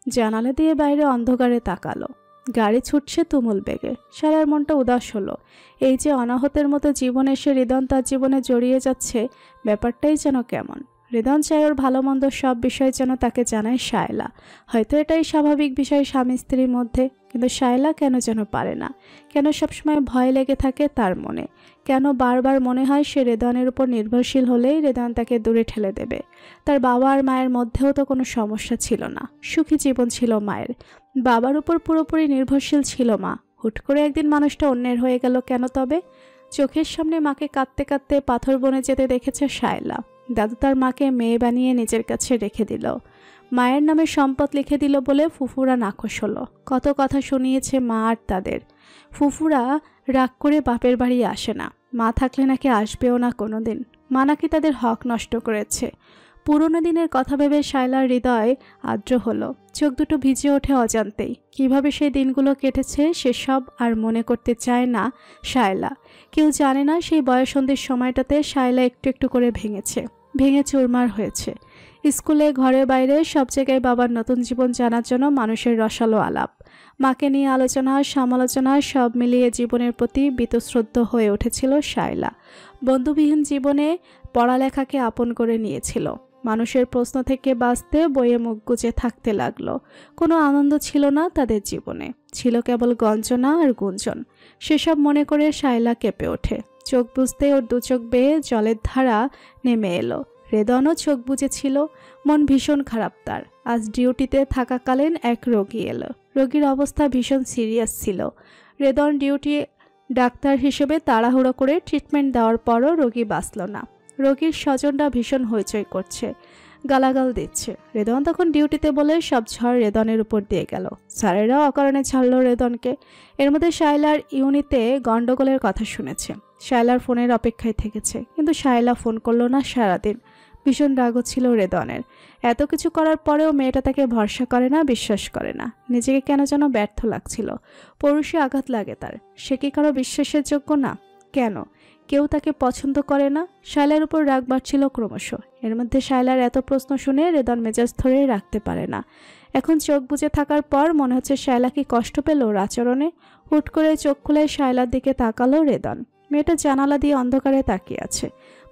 জানালা দিয়ে বাইরে অন্ধকারে তাকালো। গাড়ি ছুটছে তুমুল বেগে। শায়লার মনটা উদাস হলো। এই যে অনাহতের মতো জীবন এসে হৃদয় তার জীবনে জড়িয়ে যাচ্ছে, ব্যাপারটাই যেন কেমন। হৃদয় চায় ওর ভালো মন্দ সব বিষয় যেন তাকে জানায় শায়লা। হয়তো এটাই স্বাভাবিক বিষয় স্বামী স্ত্রীর মধ্যে, কিন্তু শায়লা কেন যেন পারে না। কেন সবসময় ভয় লেগে থাকে তার মনে? কেন বারবার মনে হয় সে হৃদয়ের উপর নির্ভরশীল হলেই হৃদয় তাকে দূরে ঠেলে দেবে? তার বাবা আর মায়ের মধ্যেও তো কোনো সমস্যা ছিল না, সুখী জীবন ছিল মায়ের। বাবার উপর পুরোপুরি নির্ভরশীল ছিল মা। হুট করে একদিন মানুষটা অন্যের হয়ে গেল কেন তবে? চোখের সামনে মাকে কাঁদতে কাঁদতে পাথর বনে যেতে দেখেছে শায়লা। দাদু তার মাকে মেয়ে বানিয়ে নিজের কাছে রেখে দিল। মায়ের নামে সম্পদ লিখে দিল বলে ফুফুরা নাখোশ হলো। কত কথা শুনিয়েছে মা আর তাদের। ফুফুরা রাগ করে বাপের বাড়ি আসে না, মা থাকলে নাকি আসবেও না কোনোদিন। মা নাকি তাদের হক নষ্ট করেছে। পুরনো দিনের কথা ভেবে শায়লার হৃদয় আর্দ্র হলো, চোখ দুটো ভিজে ওঠে অজান্তেই। কিভাবে সেই দিনগুলো কেটেছে সেসব আর মনে করতে চায় না শায়লা। কেউ জানে না সেই বয়সন্ধির সময়টাতে শায়লা একটু একটু করে ভেঙে চুরমার হয়েছে। স্কুলে, ঘরে, বাইরে সব জায়গায় বাবার নতুন জীবন জানার জন্য মানুষের রসালো আলাপ, মাকে নিয়ে আলোচনা, সমালোচনা, সব মিলিয়ে জীবনের প্রতি বীতশ্রদ্ধ হয়ে উঠেছিল শায়লা। বন্ধুবিহীন জীবনে পড়ালেখাকে আপন করে নিয়েছিল। মানুষের প্রশ্ন থেকে বাঁচতে বইয়ে মুখ গুজে থাকতে লাগলো। কোনো আনন্দ ছিল না তাদের জীবনে, ছিল কেবল গঞ্জনা আর গুঞ্জন। সেসব মনে করে শায়লা কেঁপে ওঠে। চোখ বুজতে ওর দু চোখ বেয়ে জলের ধারা নেমে এলো। রেদনও চোখ বুজেছিল। মন ভীষণ খারাপ তার। আজ ডিউটিতে থাকাকালীন এক রোগী এলো। রোগীর অবস্থা ভীষণ সিরিয়াস ছিল। রেদন ডিউটি ডাক্তার হিসেবে তাড়াহুড়ো করে ট্রিটমেন্ট দেওয়ার পরও রোগী বাঁচল না। রোগীর স্বজনরা ভীষণ হইচই করছে, গালাগাল দিচ্ছে। রেদন তখন ডিউটিতে বলে সব ঝড় রেদনের উপর দিয়ে গেল। স্যারেরাও অকারণে ছাড়লো রেদনকে। এর মধ্যে শায়লার ইউনিতে গন্ডগোলের কথা শুনেছে। শায়লার ফোনের অপেক্ষায় থেকেছে, কিন্তু শায়লা ফোন করলো না সারাদিন। ভীষণ রাগও ছিল রেদনের। এত কিছু করার পরেও মেয়েটা তাকে ভরসা করে না, বিশ্বাস করে না। নিজেকে কেন যেন ব্যর্থ লাগছিল। পৌরুষে আঘাত লাগে তার। সে কি কারো বিশ্বাসের যোগ্য না? কেন কেউ তাকে পছন্দ করে না? শায়লার উপর রাগ বাড়ছিল ক্রমশ। এর মধ্যে শায়লার এত প্রশ্ন শুনে রেদন মেজাজ ধরে রাখতে পারে না। এখন চোখ বুজে থাকার পর মনে হচ্ছে শায়লা কি কষ্ট পেল ওর আচরণে। হুট করে চোখ খুলে শায়লার দিকে তাকালো রেদন। মেয়েটা জানালা দিয়ে অন্ধকারে তাকিয়ে আছে।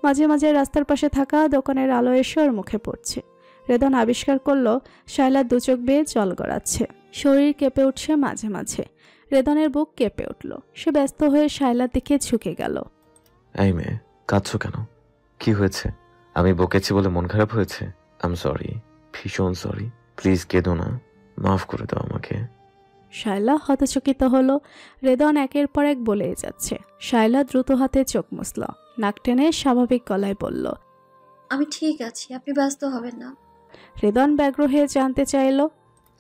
মাঝে মাঝে রাস্তার পাশে থাকা দোকানের আলো এসে ওর মুখে পড়ছে। রেদন আবিষ্কার করলো শায়লার দু চোখ বেয়ে জল গড়াচ্ছে, শরীর কেঁপে উঠছে মাঝে মাঝে। রেদনের বুক কেঁপে উঠল। সে ব্যস্ত হয়ে শায়লার দিকে ঝুঁকে গেল। এই মেয়ে, কাঁদছো কেন? কি হয়েছে? আমি বকেছি বলে মন খারাপ হয়েছে? আম সরি, ভীষণ সরি। প্লিজ কেঁদো না, মাফ করে দাও আমাকে। শায়লা হতচকিত হলো। রেদন একের পর এক বলেই যাচ্ছে। শায়লা দ্রুত হাতে চোখ মুছল, নাক টেনে স্বাভাবিক গলায় বলল, আমি ঠিক আছি, আপনি ব্যস্ত হবেন না। রেদন ব্যগ্র হয়ে জানতে চাইল,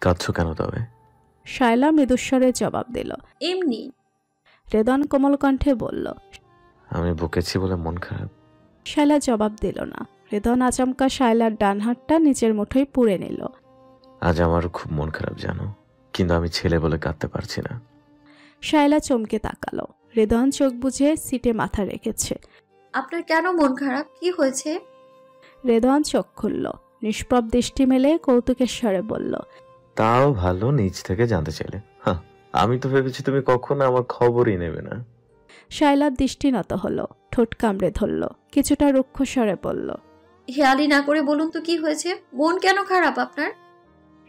কাঁদছো কেন তবে? শায়লা মৃদুস্বরে জবাব দিল, এমনি। রেদন কোমল কণ্ঠে বলল, আমি বকেছি বলে মন খারাপ। শায়লা জবাব দিল না। রেদন আচমকা শায়লার ডান হাতটা নিচের মুঠোয় পুড়ে নিল। আজ আমার খুব মন খারাপ জানো, কিন্তু আমি ছেলে বলে কাঁদতে পারছি না। শায়লা চমকে তাকালো। রেদন চোখ বুজে সিটে মাথা রেখেছে। আপনার কেন মন খারাপ? কি হয়েছে? রেদন চোখ খুলল, নিষ্প্রভ দৃষ্টি মেলে কৌতুকের স্বরে বলল, তাও ভালো, নিজ থেকে জানতে চাইলে। হ্যাঁ, আমি তো ভেবেছি তুমি কখনো আমার খবরই নেবে না। শায়লার দৃষ্টি নত হলো, ঠোঁট কামড়ে ধরল, কিছুটা রুক্ষ স্বরে বলল, হেয়ালি না করে বলুন তো কি হয়েছে? মন কেন খারাপ আপনার?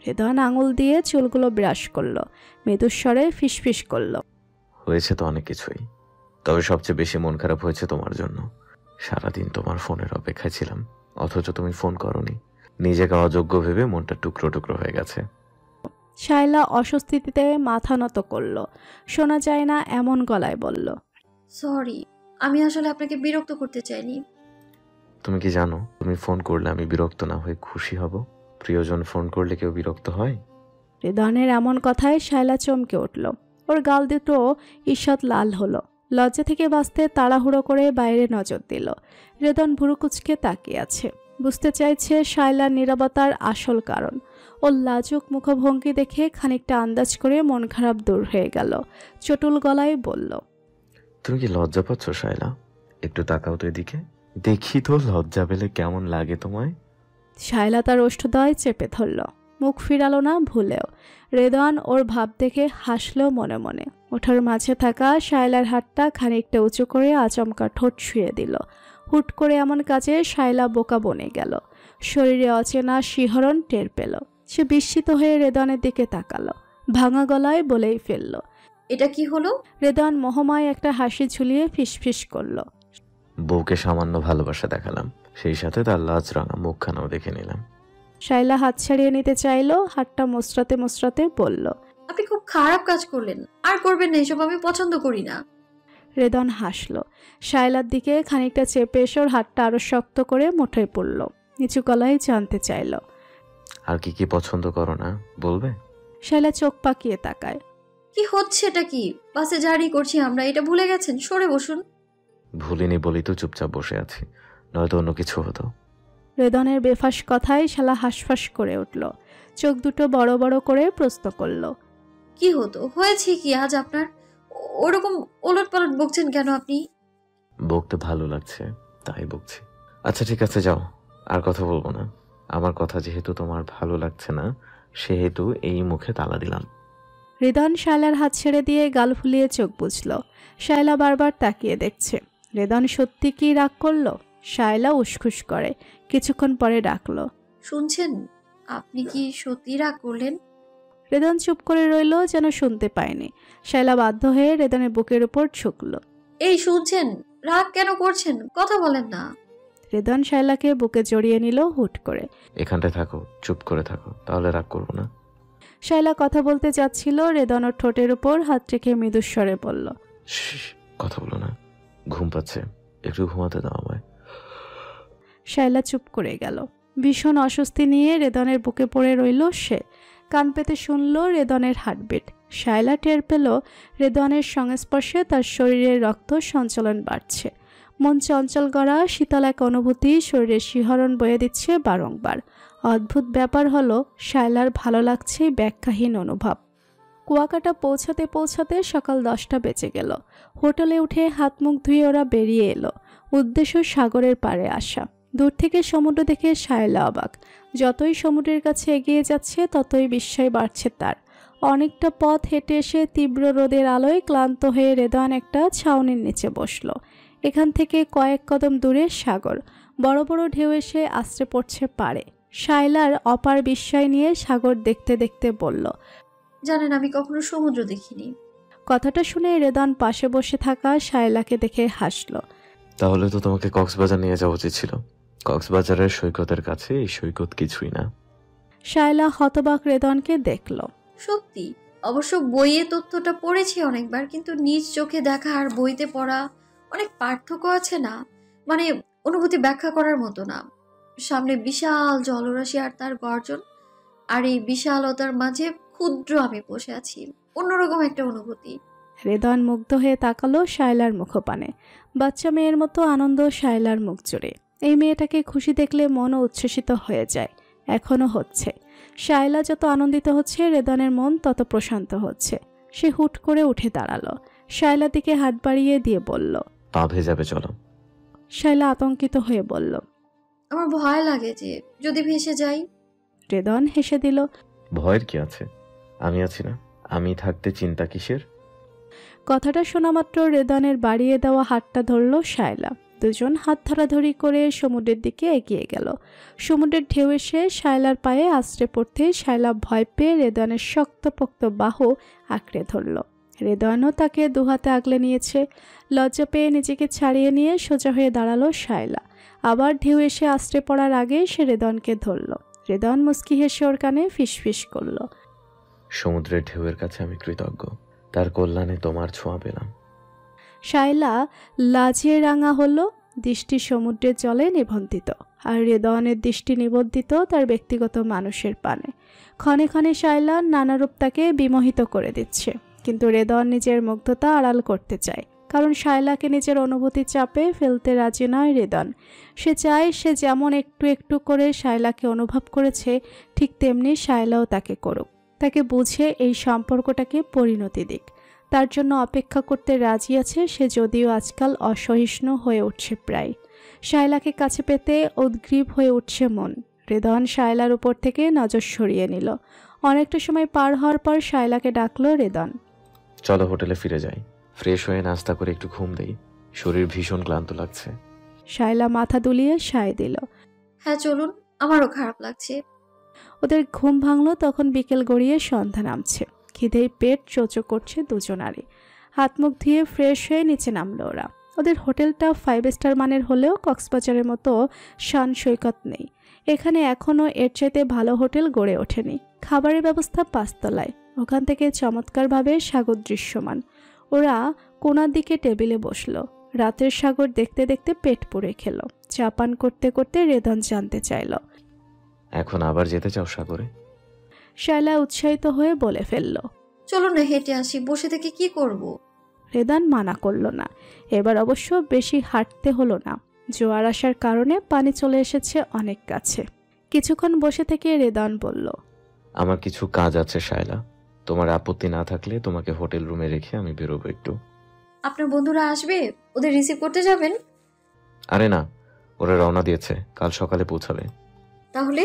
রেদন আঙুল দিয়ে চুলগুলো ব্রাশ করলো, মৃদুস্বরে ফিসফিস করলো, হয়েছে তো অনেক কিছুই, তবে সবচেয়ে বেশি মন খারাপ হয়েছে তোমার জন্য। সারাদিন তোমার ফোনের অপেক্ষায় ছিলাম, অথচ তুমি ফোন করোনি। নিজেকে অযোগ্য ভেবে মনটা টুকরো টুকরো হয়ে গেছে। শায়লা অস্বস্তিতে মাথা নত করলো। শোনা যায় না এমন গলায় বলল, সরি, আমি আসলে আপনাকে বিরক্ত করতে চাইনি। তুমি কি জানো, তুমি ফোন করলে আমি বিরক্ত না হয়ে খুশি হব? প্রিয়জন ফোন করলে কেউ বিরক্ত হয়? রেদনের এমন কথায় শায়লা চমকে উঠল। ওর গাল দুটো ঈষৎ লাল হলো। লজ্জা থেকে বাঁচতে তাড়াহুড়ো করে বাইরে নজর দিল। রেদন ভুরু কুচকে তাকিয়ে আছে, বুঝতে চাইছে শায়লার নীরবতার আসল কারণ। ওর লাজুক মুখভঙ্গি দেখে খানিকটা আন্দাজ করে মন খারাপ দূর হয়ে গেল। চটুল গলায় বলল, তুমি কি লজ্জা পাচ্ছ শায়লা? একটু তাকাও তো এদিকে, দেখি তো লজ্জা পেলে কেমন লাগে তোমায়। শায়লা তার ওষ্ঠদ্বয় চেপে ধরল, মুখ ফিরালো না ভুলেও। রেদন ওর ভাব দেখে হাসলো মনে মনে। ওঠার মাঝে থাকা শায়লার হাতটা খানিকটা উঁচু করে আচমকা ঠোঁট ছুঁয়ে দিল। হুট করে এমন কাজে শায়লা বোকা বনে গেল। শরীরে অচেনা শিহরণ টের পেল। সে বিস্মিত হয়ে রেদনের দিকে তাকালো, ভাঙা গলায় বলেই ফেলল, এটা কি হলো? রেদন মোহময় একটা হাসি ঝুলিয়ে ফিসফিস করল, বউকে সামান্য ভালোবাসা দেখালাম, সেই সাথে তার লাজ রাঙা মুখখানাও দেখে নিলাম। শায়লা হাত ছাড়িয়ে নিতে চাইলো, হাতটা মোচড়াতে মোচড়াতে বলল, আপনি খুব খারাপ কাজ করলেন, আর করবেন না, এসব আমি পছন্দ করি না। রেদন হাসলো। শায়লার দিকে খানিকটা চেপে এসে ওর হাতটা আরো শক্ত করে মুঠোয় পড়ল। নিচু গলায় জানতে চাইল, আর কি কি পছন্দ করো না বলবে? শায়লা চোখ পাকিয়ে তাকায়। কি হচ্ছে এটা? কি বাসে জার্নি করছি আমরা, এটা ভুলে গেছেন? সরে বসুন। ভুলিনি বলি তো চুপচাপ বসে আছি, নয়তো অন্য কিছু হতো। রেদনের বেফাস কথায় শালা হাঁসফাঁস করে উঠল, চোখ দুটো বড় বড় করে প্রশ্ন করল। কি হতো? হয়েছে কি আজ আপনার? ওরকম ওলট পালট বকছেন কেন আপনি? বকতে ভালো লাগছে তাই বকছি। আচ্ছা ঠিক আছে যাও, আর কথা বলবো না। আমার কথা যেহেতু তোমার ভালো লাগছে না, সেহেতু এই মুখে তালা দিলাম। রেদন শায়লার হাত ছেড়ে দিয়ে গাল ফুলিয়ে চোখ বুঝল। শায়লা বারবার তাকিয়ে দেখছে। রেদন সত্যি কি রাগ করলো? শায়লা উসখুস করে, কিছুক্ষণ পরে ডাকল, শুনছেন? আপনি কি সত্যি রাগ করলেন? রেদন চুপ করে রইল, যেন শুনতে পায়নি। শায়লা বাধ্য হয়ে রেদনের বুকের উপর ঝুঁকল। এই শুনছেন? রাগ কেন করছেন? কথা বলেন না। রেদন শায়লাকে বুকে জড়িয়ে নিল হুট করে। এখানটায় থাকো, চুপ করে থাকো, তাহলে রাগ করবো না। শায়লা কথা বলতে যাচ্ছিল, রেদন ওর ঠোঁটের উপর হাত রেখে মৃদুস্বরে বলল, কথা বলো না, ঘুম পাচ্ছে, একটু ঘুমাতে দাও আমায়। শায়লা চুপ করে গেল। ভীষণ অস্বস্তি নিয়ে রেদনের বুকে পড়ে রইল সে। কান পেতে শুনল রেদনের হার্টবিট। শায়লা টের পেল রেদনের সংস্পর্শে তার শরীরের রক্ত সঞ্চালন বাড়ছে। মন চঞ্চল করা শীতল এক অনুভূতি শরীরে শিহরণ বয়ে দিচ্ছে বারংবার। অদ্ভুত ব্যাপার হলো, শায়লার ভালো লাগছে ব্যাখ্যাহীন অনুভব। কুয়াকাটা পৌঁছাতে পৌঁছাতে সকাল 10টা বেজে গেল। হোটেলে উঠে হাত মুখ ধুয়ে ওরা বেরিয়ে এলো। উদ্দেশ্য সাগরের পাড়ে আসা। দূর থেকে সমুদ্র দেখে শায়লা অবাক। যতই সমুদ্রের কাছে এগিয়ে যাচ্ছে ততই বিস্ময় বাড়ছে তার। অনেকটা পথ হেঁটে এসে তীব্র রোদের আলোয় ক্লান্ত হয়ে রেদন একটা ছাউনির নিচে বসল। এখান থেকে কয়েক কদম দূরে সাগর। বড় বড় ঢেউ এসে আছড়ে পড়ছে পাড়ে। শায়লার অপার বিস্ময় নিয়ে সাগর দেখতে দেখতে বলল, জানেন আমি কখনো সমুদ্র দেখিনি। কথাটা শুনে রেদন পাশে বসে থাকা শায়লাকে দেখে হাসল। তাহলে তো তোমাকে কক্সবাজার নিয়ে যাওয়া উচিত ছিল। কক্সবাজারের সৈকতের কাছে এই সৈকত কিছুই না। শায়লা হতবাক রেদনকে দেখল। সত্যি, অবশ্য বইয়ে তথ্যটা পড়েছি অনেকবার, কিন্তু নিজ চোখে দেখা আর বইতে পড়া অনেক পার্থক্য আছে না? মানে অনুভূতি ব্যাখ্যা করার মতো না। সামনে বিশাল জলরাশি আর তার গর্জন, আর এই বিশালতার মাঝে ক্ষুদ্র আমি বসে আছি। অন্যরকম একটা অনুভূতি। রেদন মুগ্ধ হয়ে তাকালো শায়লার মুখপানে। বাচ্চা মেয়ের মতো আনন্দ শায়লার মুখ জুড়ে। এই মেয়েটাকে খুশি দেখলে মনও উচ্ছ্বসিত হয়ে যায়। এখনো হচ্ছে। শায়লা যত আনন্দিত হচ্ছে, রেদনের মন তত প্রশান্ত হচ্ছে। সে হুট করে উঠে দাঁড়ালো। শায়লার দিকে হাত বাড়িয়ে দিয়ে বলল, পা ভেজাবে, চলো। শায়লা আতঙ্কিত হয়ে বলল, আমার ভয় লাগে যে যদি ভেসে যাই। রেদন হেসে দিল, ভয়ের কি আছে? আমি আছি না, আমি থাকতে চিন্তা কিসের? কথাটা শোনা মাত্র রেদনের বাড়িয়ে দেওয়া হাতটা ধরল শায়লা। দুজন হাত ধরাধরি করে সমুদ্রের দিকে এগিয়ে গেল। সমুদ্রের ঢেউ এসে শায়লার পায়ে আছড়ে পড়তে শায়লা ভয় পেয়ে রেদনের শক্তপোক্ত বাহু আঁকড়ে ধরল। রেদনও তাকে দুহাতে আগলে নিয়েছে। লজ্জা পেয়ে নিজেকে ছাড়িয়ে নিয়ে সোজা হয়ে দাঁড়ালো শায়লা। আবার ঢেউ এসে আছড়ে পড়ার আগে সে রেদনকে ধরল। রেদন মুচকি হেসে ওর কানে ফিসফিস করল, সমুদ্রের ঢেউয়ের কাছে আমি কৃতজ্ঞ, তার কল্যাণে তোমার ছোঁয়া পেলাম। শায়লা লাজিয়ে রাঙা হলো। দৃষ্টি সমুদ্রের জলে নিবন্ধিত, আর রেদনের দৃষ্টি নিবন্ধিত তার ব্যক্তিগত মানুষের পানে। ক্ষণে ক্ষণে শায়লা নানারূপ তাকে বিমোহিত করে দিচ্ছে, কিন্তু রেদন নিজের মুগ্ধতা আড়াল করতে চায়। কারণ শায়লাকে নিজের অনুভূতি চাপে ফেলতে রাজি নয় রেদন। সে চায় সে যেমন একটু একটু করে শায়লাকে অনুভব করেছে, ঠিক তেমনি শায়লাও তাকে করুক। তাকে বুঝে এই সম্পর্কটাকে পরিণতি দিক। তার জন্য অপেক্ষা করতে রাজি আছে সে, যদিও আজকাল অসহিষ্ণু হয়ে উঠছে প্রায়। শায়লাকে কাছে পেতে উদ্গ্রীব হয়ে উঠছে মন। রেদন শায়লার উপর থেকে নজর সরিয়ে নিল। অনেকটা সময় পার হওয়ার পর শায়লাকে ডাকলো রেদন, চলো হোটেলে ফিরে যাই, ফ্রেশ হয়ে নাস্তা করে একটু ঘুম দেই, শরীর ভীষণ ক্লান্ত লাগছে। শায়লা মাথা দুলিয়ে সায় দিল, হ্যাঁ চলুন, আমারও খারাপ লাগছে। ওদের ঘুম ভাঙলো তখন বিকেল গড়িয়ে সন্ধ্যা নামছে। খিদেই পেট চোচো করছে দুজনারই। হাত মুখ ধুয়ে ফ্রেশ হয়ে নিচে নামলো ওরা। ওদের হোটেলটা 5 স্টার মানের হলেও কক্সবাজারের মতো শান সৈকত নেই। এখানে এখনও এর চাইতে ভালো হোটেল গড়ে ওঠেনি। খাবারের ব্যবস্থা 5 তলায়। ওখান থেকে চমৎকারভাবে সাগর দৃশ্যমান। ওরা কোনার দিকে টেবিলে বসলো। রাতের সাগর দেখতে দেখতে পেট পুড়ে খেলো। চা পান করতে করতে রেদন জানতে চাইল, এখন আবার যেতে চাও সাগরে? শায়লা উৎসাহিত হয়ে বলে ফেলল। চলো না হেঁটে আসি, বসে থেকে কি করব? রেদান মানা করল না। এবার অবশ্য বেশি হাঁটতে হলো না। জোয়ার আসার কারণে পানি চলে এসেছে অনেক কাছে। কিছুক্ষণ বসে থেকে রেদান বলল, আমার কিছু কাজ আছে শায়লা, তোমার আপত্তি না থাকলে তোমাকে হোটেল রুমে রেখে আমি বেরোবো একটু। আপনার বন্ধুরা আসবে, ওদের রিসিভ করতে যাবেন? আরে না, ওরা রওনা দিয়েছে, কাল সকালে পৌঁছাবে। তাহলে?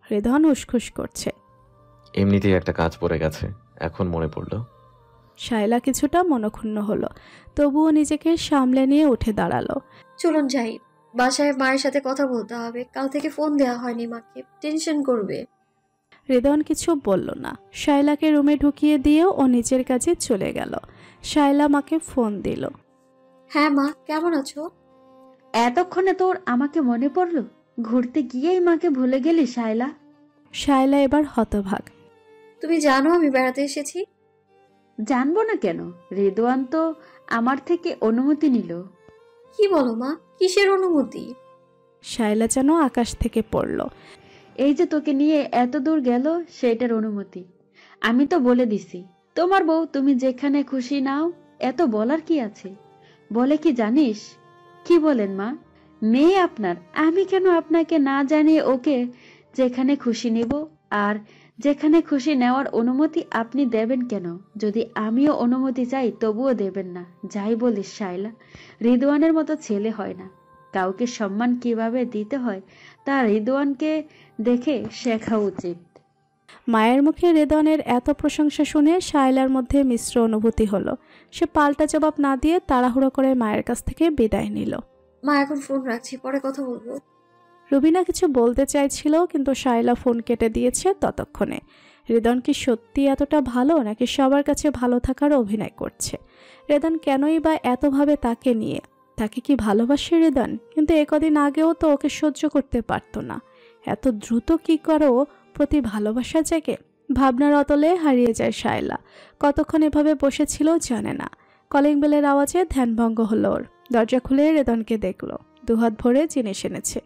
রেদান উসখুস করছে। এমনিতেই একটা কাজ পড়ে গেছে, এখন মনে পড়লো। শায়লা কিছুটা মনক্ষুণ্ণ হলো, তবুও নিজেকে সামলে নিয়ে উঠে দাঁড়ালো। চলুন যাই, বাসায় মায়ের সাথে কথা বলতে হবে, কাল থেকে ফোন দেওয়া হয়নি মাকে, টেনশন করবে। রেদন কিছু বলল না। শায়লাকে রুমে ঢুকিয়ে দিয়েও ও নিজের কাজে চলে গেল। শায়লা মাকে ফোন দিল। হ্যাঁ মা, কেমন আছো? এতক্ষণে তোর আমাকে মনে পড়লো? ঘুরতে গিয়েই মাকে ভুলে গেলি শায়লা? শায়লা এবার হতভাগ। তুমি জানো আমি বেড়াতে এসেছি? জানবো না কেন, রেদওয়ান তো আমার থেকে অনুমতি নিল। কি বলো মা, কিসের অনুমতি? শায়লা যেন আকাশ থেকে পড়ল। এই যে তোকে নিয়ে এত দূর গেল, সেটার অনুমতি। আমি তো বলে দিছি, তোমার বউ, তুমি যেখানে খুশি নাও, এত বলার কি আছে? বলে কি জানিস? কি বলেন মা? মেয়ে আপনার, আমি কেন আপনাকে না জানিয়ে ওকে যেখানে খুশি নেব? আর যেখানে খুশি নেওয়ার অনুমতি আপনি দেবেন কেন? যদি আমিও অনুমতি চাই তবুও দেবেন না। যাই বলিস শায়লা, রিদওয়ানের মতো ছেলে হয় না। কাউকে সম্মান কিভাবে দিতে হয় তা রিদওয়ানকে দেখে শেখা উচিত। মায়ের মুখে রেদনের এত প্রশংসা শুনে শায়লার মধ্যে মিশ্র অনুভূতি হলো। সে পাল্টা জবাব না দিয়ে তাড়াহুড়ো করে মায়ের কাছ থেকে বিদায় নিল। মা এখন ফোন রাখছি, পরে কথা বলবো। রুবিনা কিছু বলতে চাইছিল, কিন্তু শায়লা ফোন কেটে দিয়েছে ততক্ষণে। রেদন কি সত্যি এতটা ভালো, নাকি সবার কাছে ভালো থাকার অভিনয় করছে? রেদন কেনই বা এতভাবে তাকে নিয়ে? তাকে কি ভালোবাসে রেদন? কিন্তু একদিন আগেও তো ওকে সহ্য করতে পারতো না। এত দ্রুত কি করো প্রতি ভালোবাসা জেগে? ভাবনার অতলে হারিয়ে যায় শায়লা। কতক্ষণ এভাবে বসেছিল জানে না। কলিং বেলের আওয়াজে ধ্যানভঙ্গ হলো ওর। দরজা খুলে রেদনকে দেখলো। দুহাত ভরে জিনিস এনেছে।